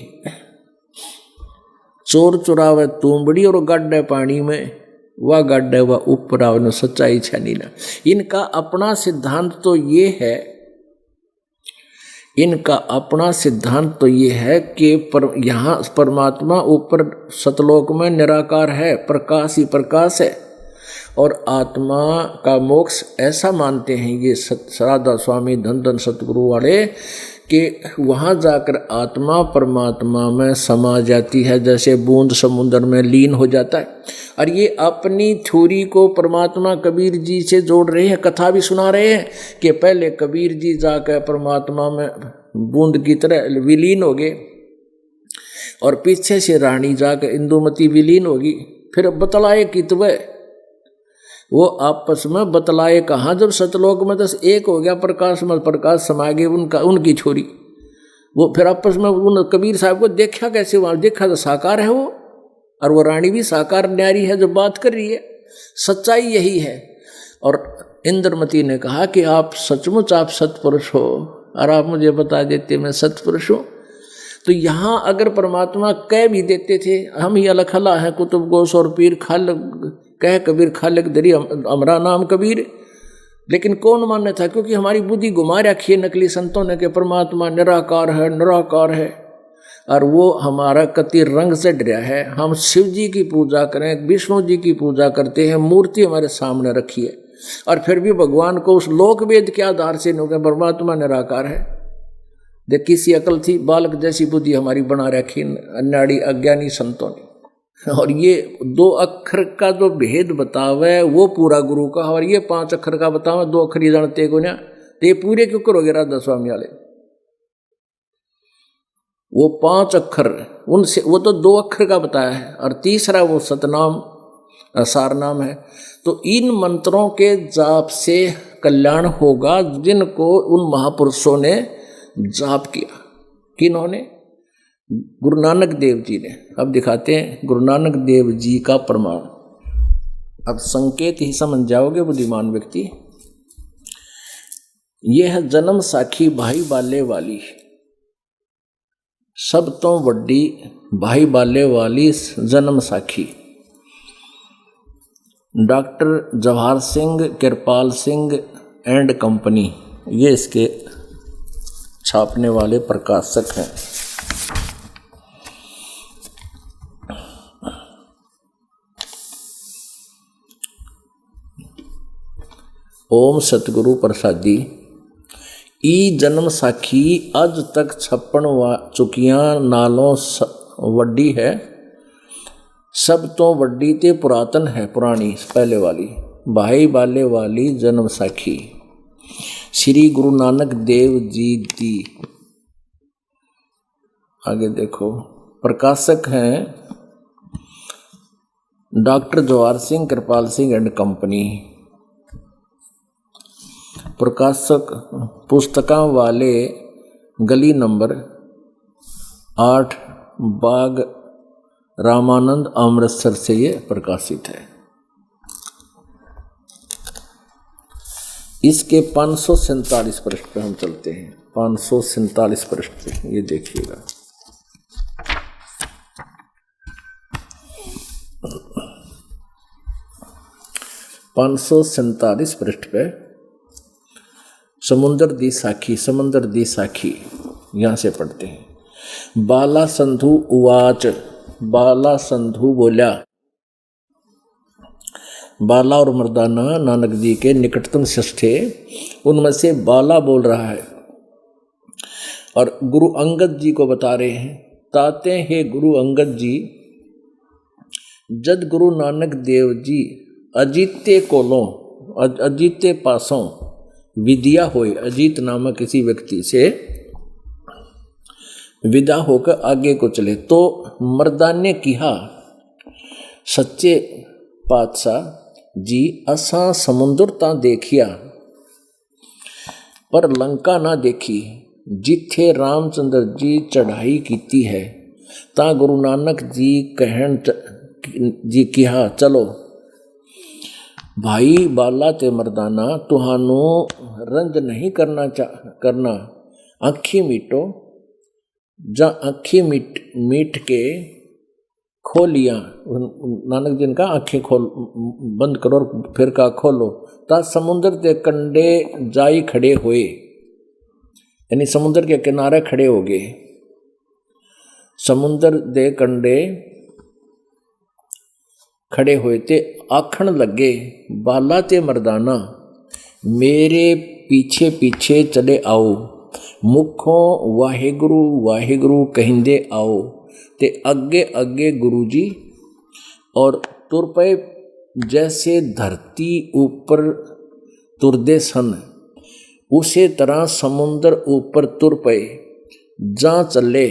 चोर चुरावे तूंबड़ी और गड्ढे पानी में, वह गड्ढे वह ऊपर आवे, सच्चाई छनी ना। इनका अपना सिद्धांत तो ये है, इनका अपना सिद्धांत तो ये है कि यहाँ परमात्मा ऊपर सतलोक में निराकार है, प्रकाश ही प्रकाश है, और आत्मा का मोक्ष ऐसा मानते हैं ये राधा स्वामी धन धन सतगुरु वाले कि वहाँ जाकर आत्मा परमात्मा में समा जाती है, जैसे बूंद समुद्र में लीन हो जाता है। और ये अपनी थ्योरी को परमात्मा कबीर जी से जोड़ रहे हैं, कथा भी सुना रहे हैं कि पहले कबीर जी जाकर परमात्मा में बूंद की तरह विलीन हो गए और पीछे से रानी जाकर इंदुमती विलीन होगी। फिर बतलाए कितवे, वो आपस में बतलाए कहाँ, जब सतलोक में तो एक हो गया, प्रकाश में प्रकाश समा गए उनकी छोरी। वो फिर आपस में उन कबीर साहब को देखा कैसे, वहाँ देखा तो साकार है वो, और वो रानी भी साकार न्यारी है जो बात कर रही है। सच्चाई यही है। और इंद्रमती ने कहा कि आप सचमुच आप सतपुरुष हो और आप मुझे बता देते मैं सतपुरुष हूँ। तो यहाँ अगर परमात्मा कह भी देते थे, हम ही अलखला हैं कुतुब गोस और पीर खाल कह कबीर खालिक दरी अमरा नाम कबीर, लेकिन कौन मान्य था, क्योंकि हमारी बुद्धि घुमा रखी है नकली संतों ने कि परमात्मा निराकार है निराकार है, और वो हमारा कति रंग से डरा है। हम शिव जी की पूजा करें, विष्णु जी की पूजा करते हैं, मूर्ति हमारे सामने रखी है, और फिर भी भगवान को उस लोक वेद के आधार से नहीं, परमात्मा निराकार है। देख किसी अकल थी, बालक जैसी बुद्धि हमारी बना रखी अन्याड़ी अज्ञानी संतों ने। और ये 2 अक्षर का जो भेद बतावे वो पूरा गुरु का, और ये 5 अक्षर का बतावे 2 अक्षर ही जानते को ना, तो ये पूरे क्यों करोगे राधा स्वामी वाले। वो 5 अक्षर, उनसे वो तो 2 अक्षर का बताया है, और तीसरा वो सतनाम सारनाम है। तो इन मंत्रों के जाप से कल्याण होगा जिनको उन महापुरुषों ने जाप किया। किन्होंने? गुरु नानक देव जी ने। अब दिखाते हैं गुरु नानक देव जी का प्रमाण। अब संकेत ही समझ जाओगे बुद्धिमान व्यक्ति। यह जन्म साखी भाई बाले वाली, सब तो वड्डी भाई बाले वाली Janam Sakhi doctor Jawahar Singh Kripal Singh and company, ये इसके छापने वाले प्रकाशक हैं। ओम सतगुरु प्रसादी। ई जन्म साखी अज तक छप्पन चुकियां नालों वड्डी है, सब तो वड्डी ते पुरातन है, पुरानी पहले वाली भाई बाले वाली जन्म साखी श्री गुरु नानक देव जी दी। आगे देखो, प्रकाशक हैं doctor Jawahar Singh Kripal Singh and company. प्रकाशक पुस्तकां वाले गली नंबर 8 बाग रामानंद अमृतसर से ये प्रकाशित है। इसके 547 पृष्ठ पे हम चलते हैं। 547 पृष्ठ पे ये देखिएगा। पृष्ठ पे समुंदर दी साखी, समंदर दी साखी यहां से पढ़ते हैं। बाला संधु उवाच, बाला संधु बोला। बाला और मर्दाना नानक जी के निकटतम शिष्य थे, उनमें से बाला बोल रहा है और गुरु अंगद जी को बता रहे हैं। ताते हैं गुरु अंगद जी, जद गुरु नानक देव जी अजीते कोलों, अजीते पासों विद्या होए, अजीत नामक किसी व्यक्ति से विदा होकर आगे को चले, तो मर्दान ने कहा, सच्चे पातशाह जी असा समुंदर ता देखिया पर लंका ना देखी, जिथे रामचंद्र जी चढ़ाई कीती है, ता गुरु नानक जी कहन जी कहा, चलो भाई बाला ते मर्दाना, तुहानू रंज नहीं करना, आँखी मीटो, जा आँखी मीट के खोलिया। नानक जी ने कहा आँखें खोल, बंद करो और फिर का खोलो। ता समुद्र के कंडे जाई खड़े हुए, यानी समुद्र के किनारे खड़े हो गए। समुद्र दे कंडे खड़े हुए ते आखण लगे, बाला ते मर्दाना मेरे पीछे पीछे चले आओ, मुखों वाहेगुरु वाहेगुरु कहिंदे आओ। ते अगे अगे गुरु जी और तुर पे जैसे धरती ऊपर तुरदे सन, उसे तरह समुंदर ऊपर तुर पे जा चले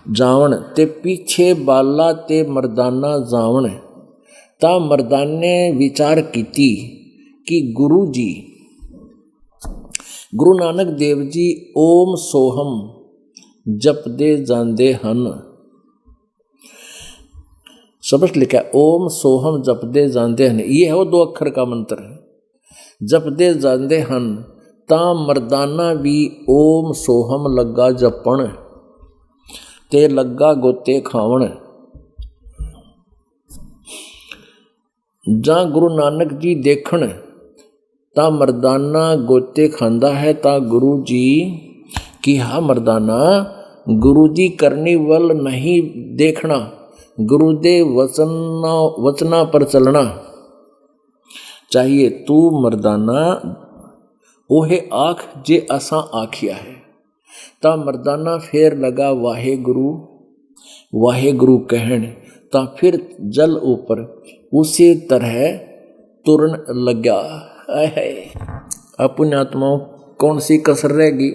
जावन, ते पीछे बाला ते मर्दाना जावन। ता मर्दाने विचार कीती कि गुरु जी गुरु नानक देव जी ओम सोहम जपदे जांदे हन। स्पष्ट लिखा है ओम सोहम जपदे जांदे हन, ये है वो 2 अक्षर का मंत्र है। जपदे जांदे हन, ता मर्दाना भी ओम सोहम लगा जपण, ते लगा गोते खावण। जा गुरु नानक जी देखण, ता मर्दाना गोते खांदा है, ता गुरु जी की हा मर्दाना, गुरु जी करनी वल नहीं देखना, गुरु दे वचना पर चलना चाहिए। तू मर्दाना ओहे आख जे असा आखिया है। ता मर्दाना फेर लगा वाहे गुरु कहन, ता फिर जल ऊपर उसी तरह तुरन लगा। है पुण्यात्माओं, कौन सी कसर रहेगी?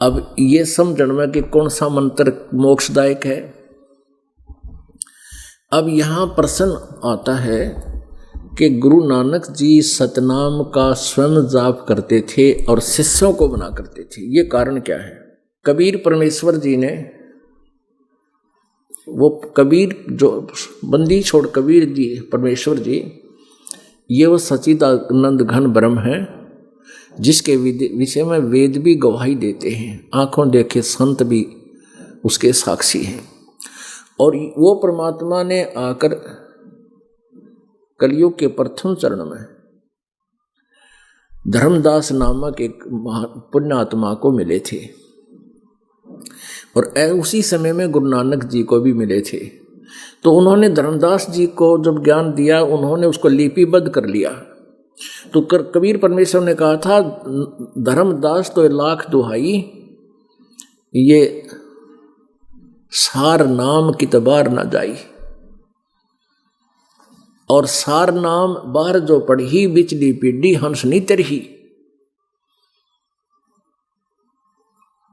अब ये समझण में कि कौन सा मंत्र मोक्षदायक है। अब यहाँ प्रश्न आता है कि गुरु नानक जी सतनाम का स्वयं जाप करते थे और शिष्यों को बना करते थे, ये कारण क्या है? कबीर परमेश्वर जी ने, वो कबीर जो बंदी छोड़ कबीर जी परमेश्वर जी, ये वो सच्चिदानंद घन ब्रह्म है जिसके विषय में वेद भी गवाही देते हैं, आंखों देखे संत भी उसके साक्षी हैं। और वो परमात्मा ने आकर कलयुग के प्रथम चरण में धर्मदास नामक एक पुण्यात्मा को मिले थे और उसी समय में गुरु नानक जी को भी मिले थे। तो उन्होंने धर्मदास जी को जब ज्ञान दिया, उन्होंने उसको लिपिबद्ध कर लिया। तो कबीर परमेश्वर ने कहा था, धर्मदास तो लाख दुहाई, ये सार नाम कितबार ना जाई, और सार नाम बाहर जो पढ़ी बिचली पीढ़ी हंस नी तरही।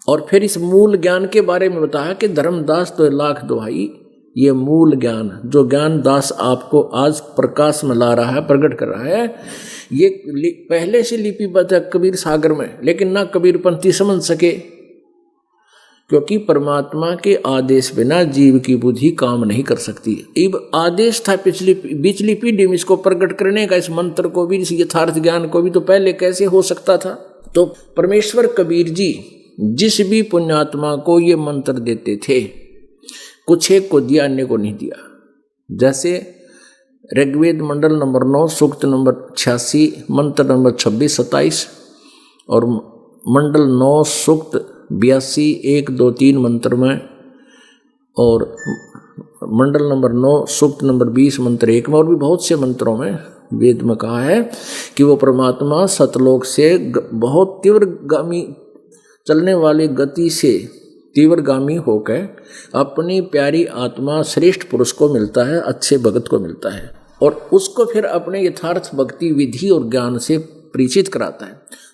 और फिर इस मूल ज्ञान के बारे में बताया कि धर्मदास तो लाख दुहाई, ये मूल ज्ञान जो ज्ञान दास आपको आज प्रकाश में ला रहा है, प्रकट कर रहा है, ये पहले से लिपिबद्ध है कबीर सागर में, लेकिन ना कबीरपंथी समझ सके, क्योंकि परमात्मा के आदेश बिना जीव की बुद्धि काम नहीं कर सकती। अब आदेश था पिछली पीढ़ी में इसको प्रकट करने का, इस मंत्र को भी, इस यथार्थ ज्ञान को भी, तो पहले कैसे हो सकता था? तो परमेश्वर कबीर जी जिस भी पुण्यात्मा को ये मंत्र देते थे, कुछ एक को दिया, अन्य को नहीं दिया। जैसे ऋग्वेद मंडल नंबर 9 सूक्त नंबर 86 मंत्र नंबर 26-27 और मंडल 9 सूक्त 82 1 2 3 मंत्र में, और मंडल नंबर 9 सूक्त नंबर 20 मंत्र 1 में, और भी बहुत से मंत्रों में वेद में कहा है कि वो परमात्मा सतलोक से बहुत तीव्रगामी चलने वाली गति से तीव्रगामी होकर अपनी प्यारी आत्मा श्रेष्ठ पुरुष को मिलता है, अच्छे भगत को मिलता है, और उसको फिर अपने यथार्थ भक्ति विधि और ज्ञान से परिचित कराता है।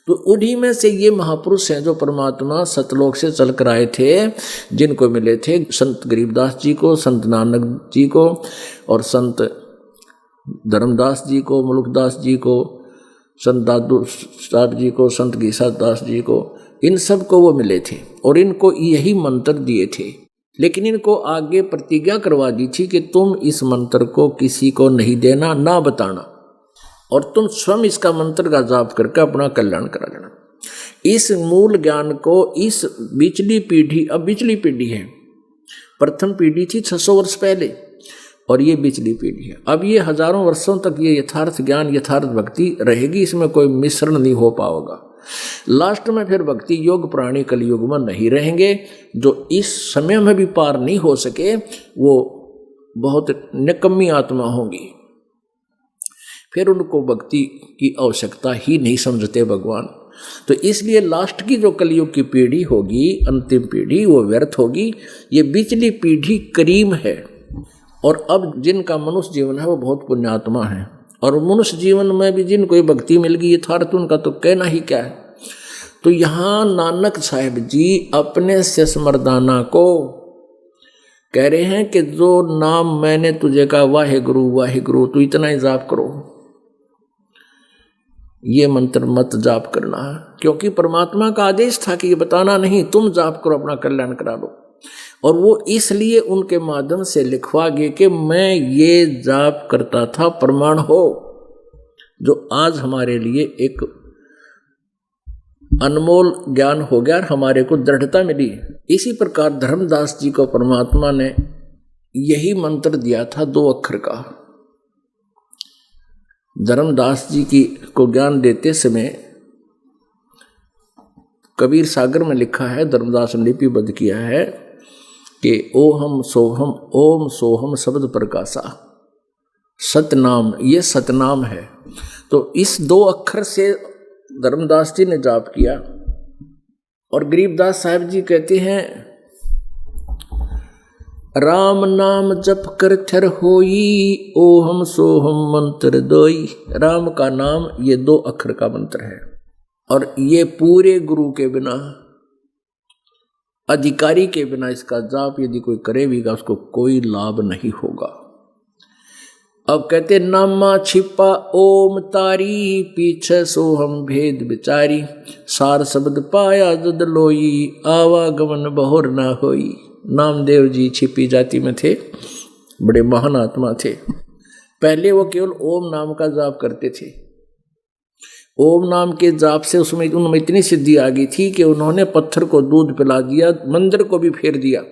तो उन्हीं में से ये महापुरुष हैं जो परमात्मा सतलोक से चल कर आए थे, जिनको मिले थे संत गरीबदास जी को, संत नानक जी को, और संत धर्मदास जी को, मुलुकदास जी को, संत दादू साहब जी को, संत गीसा दास जी को, इन सब को वो मिले थे और इनको यही मंत्र दिए थे। लेकिन इनको आगे प्रतिज्ञा करवा दी थी कि तुम इस मंत्र को किसी को नहीं देना, ना बताना, और तुम स्वयं इसका मंत्र का जाप करके अपना कल्याण करा लेना। इस मूल ज्ञान को इस बिचली पीढ़ी, अब बिचली पीढ़ी है, प्रथम पीढ़ी थी 600 वर्ष पहले, और ये बिचली पीढ़ी है। अब ये हजारों वर्षों तक ये यथार्थ ज्ञान, यथार्थ भक्ति रहेगी, इसमें कोई मिश्रण नहीं हो पाएगा। लास्ट में फिर भक्ति योग प्राणी कलयुग में नहीं रहेंगे। जो इस समय में भी पार नहीं हो सके वो बहुत निकम्मी आत्मा होंगी, फिर उनको भक्ति की आवश्यकता ही नहीं समझते भगवान। तो इसलिए लास्ट की जो कलयुग की पीढ़ी होगी, अंतिम पीढ़ी, वो व्यर्थ होगी। ये बिचली पीढ़ी करीम है, और अब जिनका मनुष्य जीवन है वो बहुत पुण्यात्मा है, और मनुष्य जीवन में भी जिनको भक्ति मिल गई यथार्थ, उनका तो कहना ही क्या है। तो यहाँ नानक साहिब जी अपने से मर्दाना को कह रहे हैं कि जो नाम मैंने तुझे कहा वाहेगुरु वाहेगुरु, तो इतना ही जाप करो, ये मंत्र मत जाप करना, क्योंकि परमात्मा का आदेश था कि ये बताना नहीं, तुम जाप करो, अपना कल्याण करा लो। और वो इसलिए उनके माध्यम से लिखवा गए कि मैं ये जाप करता था, प्रमाण हो, जो आज हमारे लिए एक अनमोल ज्ञान हो गया और हमारे को दृढ़ता मिली। इसी प्रकार धर्मदास जी को परमात्मा ने यही मंत्र दिया था 2 अक्षर का। धर्मदास जी की को ज्ञान देते समय कबीर सागर में लिखा है, धर्मदास ने लिपिबद्ध किया है कि ओहम सोहम ओम सोहम शब्द प्रकाशा, सतनाम, ये सतनाम है। तो इस 2 अक्षर से धर्मदास जी ने जाप किया। और गरीबदास साहब जी कहते हैं, राम नाम जप कर थर होई, ओहम सोहम मंत्र दोई। राम का नाम ये 2 अक्षर का मंत्र है, और ये पूरे गुरु के बिना अधिकारी के बिना इसका जाप यदि कोई करे भी उसको कोई लाभ नहीं होगा। अब कहते नामा छिपा ओम तारी, पीछे सो हम भेद बिचारी, सार शब्द पाया जद लोई, आवागमन बहुर ना होई। नामदेव जी छिपी जाति में थे, बड़े महान आत्मा थे। पहले वो केवल ओम नाम का जाप करते थे। ओम नाम के जाप से उसमें उनमें इतनी सिद्धि आ गई थी कि उन्होंने पत्थर को दूध पिला दिया, मंदिर को भी फेर दिया,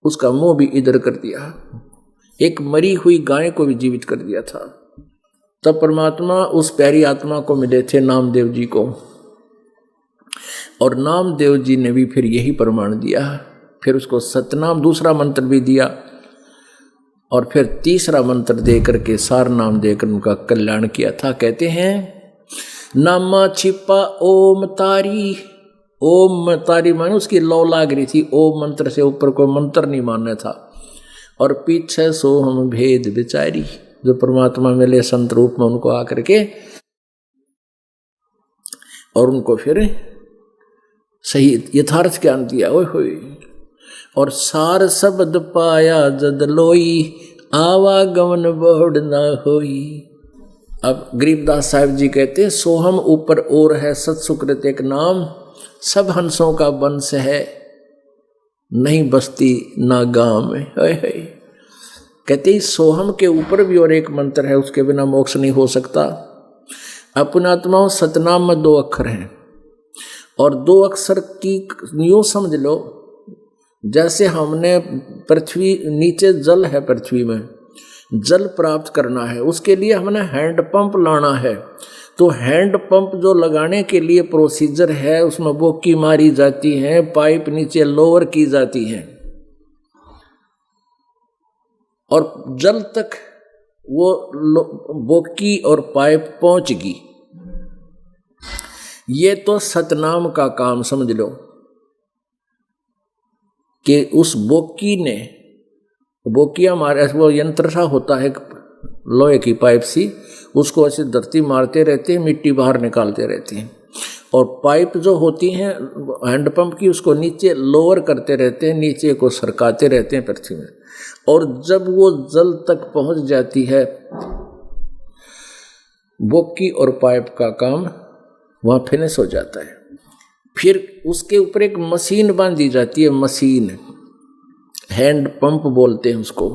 उसका मुंह भी इधर कर दिया, एक मरी हुई गाय को भी जीवित कर दिया था। तब परमात्मा उस प्यारी आत्मा को मिले थे नामदेव जी को, और नामदेव जी ने भी फिर यही प्रमाण दिया। फिर उसको सतनाम दूसरा मंत्र भी दिया, और फिर तीसरा मंत्र दे करके सार नाम देकर उनका कल्याण किया था। कहते हैं नामा छिपा ओम तारी, ओम तारी माने उसकी लौ लाग रही थी, ओम मंत्र से ऊपर कोई मंत्र नहीं मानना था। और पीछे सो हम भेद बिचारी, जो परमात्मा मिले संत रूप में उनको आकर के, और उनको फिर सही यथार्थ ज्ञान दिया। ओए होए, और सार शब्द पाया जद लोई, आवागमन बहुड़ ना होई। अब गरीबदास साहिब जी कहते सोहम ऊपर और है, सत्सुकृत एक नाम, सब हंसों का वंश है, नहीं बस्ती ना गांव में। कहते सोहम के यूं भी और एक मंत्र है, उसके बिना मोक्ष नहीं हो सकता। अपनात्माओं सतनाम में 2 अक्षर हैं, और 2 अक्षर की यूं समझ लो जैसे हमने पृथ्वी, नीचे जल है, पृथ्वी में जल प्राप्त करना है, उसके लिए हमने हैंड पंप लाना है। तो हैंड पंप जो लगाने के लिए प्रोसीजर है, उसमें बोकी मारी जाती है, पाइप नीचे लोअर की जाती है, और जल तक वो बोकी और पाइप पहुंचगी। ये तो सतनाम का काम समझ लो कि उस बोकी ने, बोकिया मारे, वो यंत्र सा होता है लोहे की पाइप सी, उसको ऐसे धरती मारते रहते हैं, मिट्टी बाहर निकालते रहते हैं, और पाइप जो होती हैं हैंडपंप की, उसको नीचे लोअर करते रहते हैं, नीचे को सरकाते रहते हैं पृथ्वी में, और जब वो जल तक पहुंच जाती है, बोकी और पाइप का काम वहाँ फिनिश हो जाता है। फिर उसके ऊपर एक मशीन बांधी जाती है, मशीन हैंड पंप बोलते हैं उसको।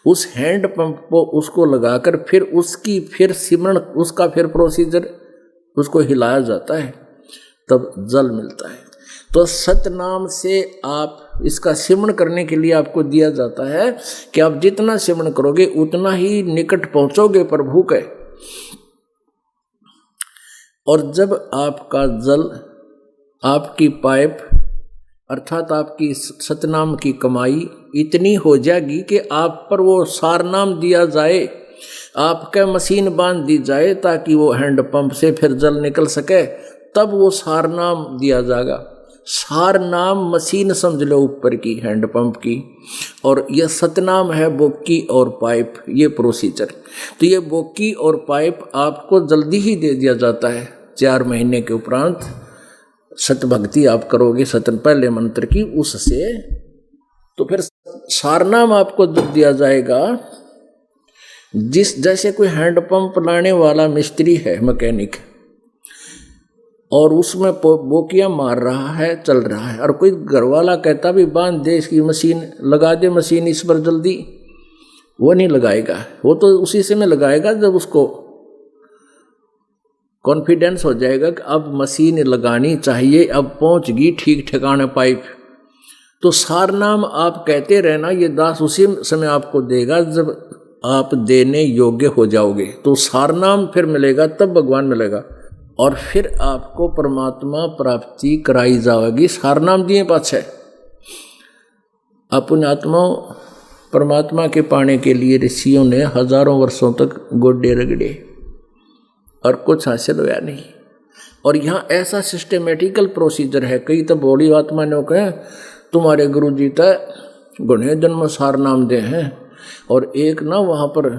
उस हैंड पंप को उसको लगाकर फिर उसकी फिर सिमरण, उसका फिर प्रोसीजर, उसको हिलाया जाता है, तब जल मिलता है। तो सतनाम से आप इसका सिमरण करने के लिए आपको दिया जाता है कि आप जितना सिमरण करोगे उतना ही निकट पहुंचोगे प्रभु के। और जब आपका जल, आपकी पाइप अर्थात आपकी सतनाम की कमाई इतनी हो जाएगी कि आप पर वो सारनाम दिया जाए, आपका मशीन बांध दी जाए ताकि वो हैंडपंप से फिर जल निकल सके, तब वो सारनाम दिया जाएगा। सारनाम मशीन समझ लो ऊपर की हैंडपंप की, और यह सतनाम है बोकी और पाइप, ये प्रोसीजर। तो ये बोकी और पाइप आपको जल्दी ही दे दिया जाता है। 4 महीने के उपरांत सतभक्ति आप करोगे सतन पहले मंत्र की, उससे तो फिर सारनाम आपको दिया जाएगा। जैसे कोई हैंडपंप लाने वाला मिस्त्री है, मैकेनिक, और उसमें बोकियां मार रहा है, चल रहा है, और कोई घरवाला कहता भी बांध दे इसकी मशीन, लगा दे मशीन इस पर जल्दी, वो नहीं लगाएगा। वो तो उसी समय लगाएगा जब उसको कॉन्फिडेंस हो जाएगा कि अब मशीन लगानी चाहिए, अब पहुंच गई ठीक ठिकाने पाइप। तो सारनाम आप कहते रहना, ये दास उसी समय आपको देगा जब आप देने योग्य हो जाओगे। तो सारनाम फिर मिलेगा, तब भगवान मिलेगा, और फिर आपको परमात्मा प्राप्ति कराई जाएगी। सारनाम दिए पाछे अपने आत्मा परमात्मा के पाने के लिए ऋषियों ने हजारों वर्षों तक गोडे रगड़े और कुछ हासिल हुआ नहीं। और यहाँ ऐसा सिस्टमेटिकल प्रोसीजर है। कई तो बड़ी आत्मा ने कहे तुम्हारे गुरु जी तो गुणे जन्म सार नाम दे हैं, और एक ना वहाँ पर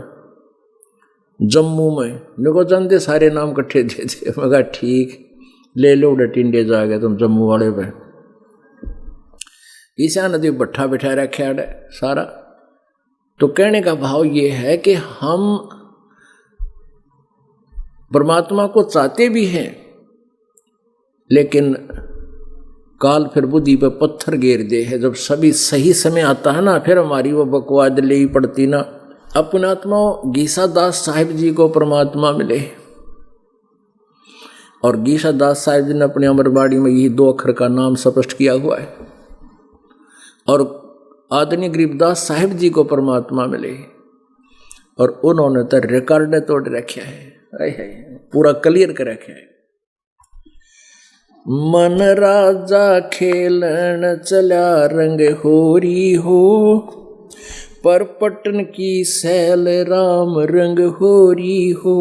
जम्मू में निको जानते सारे नाम इकट्ठे दे थे। मैं कहा ठीक, ले लो टिंडे जाएगा तुम जम्मू वाले पे। ईसा नदी भट्ठा बिठा रखा है सारा। तो कहने का भाव ये है कि हम परमात्मा को चाहते भी हैं, लेकिन काल फिर बुद्धि पे पत्थर घेर दे है। जब सभी सही समय आता है ना, फिर हमारी वो बकवाद ले ही पड़ती ना। अपने आत्मा गीसा दास साहिब जी को परमात्मा मिले, और गीसा दास साहिब जी ने अपनी अमरबाड़ी में यही 2 अक्षर का नाम स्पष्ट किया हुआ है। और आदरणीय गरीबदास साहिब जी को परमात्मा मिले, और उन्होंने तो रिकॉर्ड तोड़ रखा है, पूरा क्लियर कर रखा है। मन राजा खेलन चला रंग होरी हो, पर पटन की सैल राम रंग होरी हो।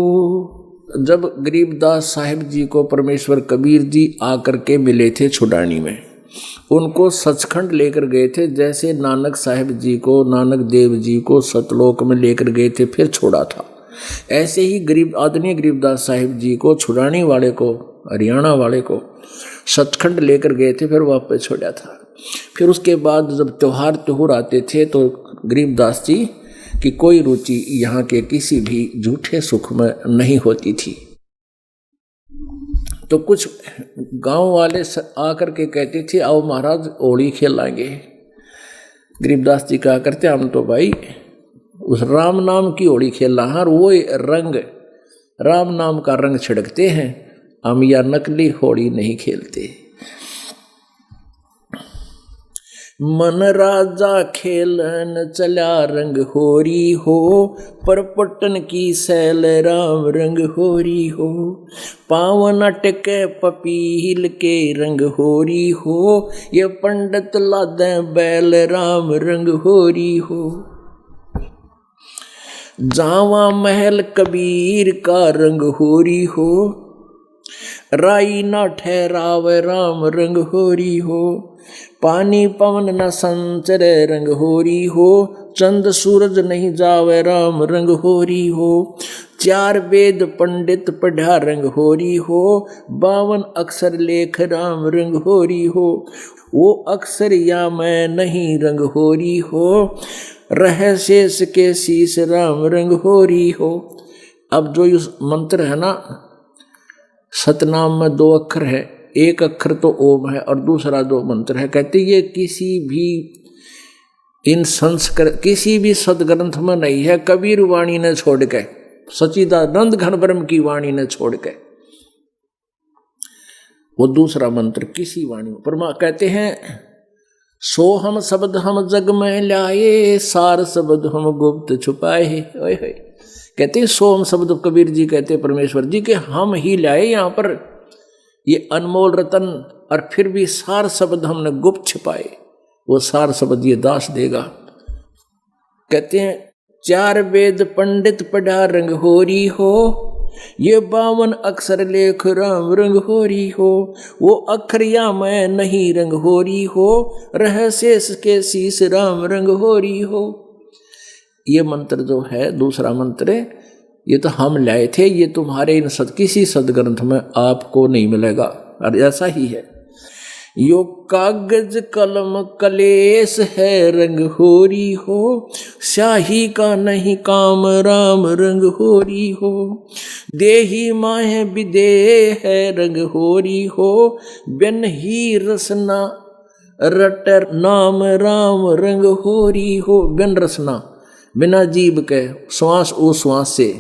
जब गरीबदास साहिब जी को परमेश्वर कबीर जी आकर के मिले थे छुडानी में, उनको सचखंड लेकर गए थे, जैसे नानक साहिब जी को, नानक देव जी को सतलोक में लेकर गए थे फिर छोड़ा था, ऐसे ही आदरणीय गरीबदास साहिब जी को छुडानी वाले को, हरियाणा वाले को सचखंड लेकर गए थे, फिर वापस छोड़ा था। फिर उसके बाद जब त्योहार आते थे तो गरीबदास जी की कोई रुचि यहाँ के किसी भी झूठे सुख में नहीं होती थी। तो कुछ गांव वाले आकर के कहते थे, आओ महाराज होली खेलांगे। गरीबदास जी कहा करते, हम तो भाई उस राम नाम की होली खेलना है, और वो रंग राम नाम का रंग छिड़कते हैं, हम या नकली होली नहीं खेलते। मन राजा खेलन चला रंग होरी हो, पर पटन की सैल राम रंग होरी हो। पावन अटके पपील के रंग होरी हो, ये पंडित लादे बैल राम रंग होरी हो। जावा महल कबीर का रंग होरी हो, राई न ठहरावे राम रंग होरी हो। पानी पवन न संचरे रंग होरी हो, चंद सूरज नहीं जावे राम रंग होरी हो। 4 वेद पंडित पढ़ा रंग होरी हो, 52 अक्षर लेख राम रंग होरी हो। वो अक्षर या मैं नहीं रंग होरी हो, रह शेष के शीश राम रंग होरी हो। अब जो इस मंत्र है ना, सतनाम में 2 अक्षर है, एक अक्षर तो ओम है और दूसरा 2 मंत्र है। कहते ये किसी भी इन संस्कृत किसी भी सदग्रंथ में नहीं है, कबीर वाणी ने छोड़ के, सच्चिदानंद घन ब्रह्म की वाणी ने छोड़ के, वो दूसरा मंत्र किसी वाणी में। परमा कहते हैं, सो हम शब्द हम जग में लाए, सार शब्द हम गुप्त छुपाए। ओए होए, कहते हैं सोम शब्द कबीर जी कहते हैं परमेश्वर जी के हम ही लाए यहाँ पर ये अनमोल रतन, और फिर भी सार शब्द हमने गुप्त छिपाए। वो सार शब्द ये दास देगा। कहते हैं 4 वेद पंडित पढ़ा रंग होरी हो, ये 52 अक्षर लेख राम रंग होरी हो। वो अक्षर या मैं नहीं रंग होरी हो, रह शेष के शीश राम रंग होरी हो। ये मंत्र जो है दूसरा मंत्र, ये तो हम लाए थे, ये तुम्हारे इन किसी सदग्रंथ में आपको नहीं मिलेगा। और ऐसा ही है, यो कागज कलम कलेश है रंग होरी हो, शाही का नहीं काम राम रंग होरी हो। देही माहे विदे है रंग होरी हो, बिन ही रसना रटर नाम राम रंग होरी हो। बिन रसना, बिना जीव के, श्वास ओ श्वास से।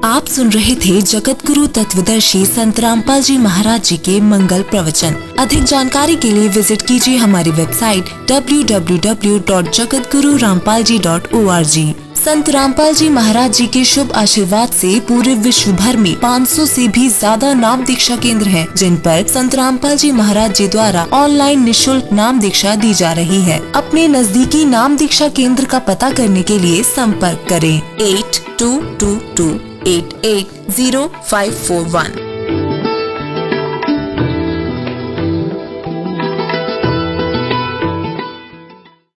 आप सुन रहे थे जगत गुरु तत्वदर्शी संत रामपाल जी महाराज जी के मंगल प्रवचन। अधिक जानकारी के लिए विजिट कीजिए हमारी वेबसाइट www.jagatgururampalji.org। संत रामपाल जी महाराज जी के शुभ आशीर्वाद से पूरे विश्व भर में 500 से भी ज्यादा नाम दीक्षा केंद्र हैं, जिन पर संत रामपाल जी महाराज जी द्वारा ऑनलाइन निशुल्क नाम दीक्षा दी जा रही है। अपने नजदीकी नाम दीक्षा केंद्र का पता करने के लिए संपर्क करें 8222880541।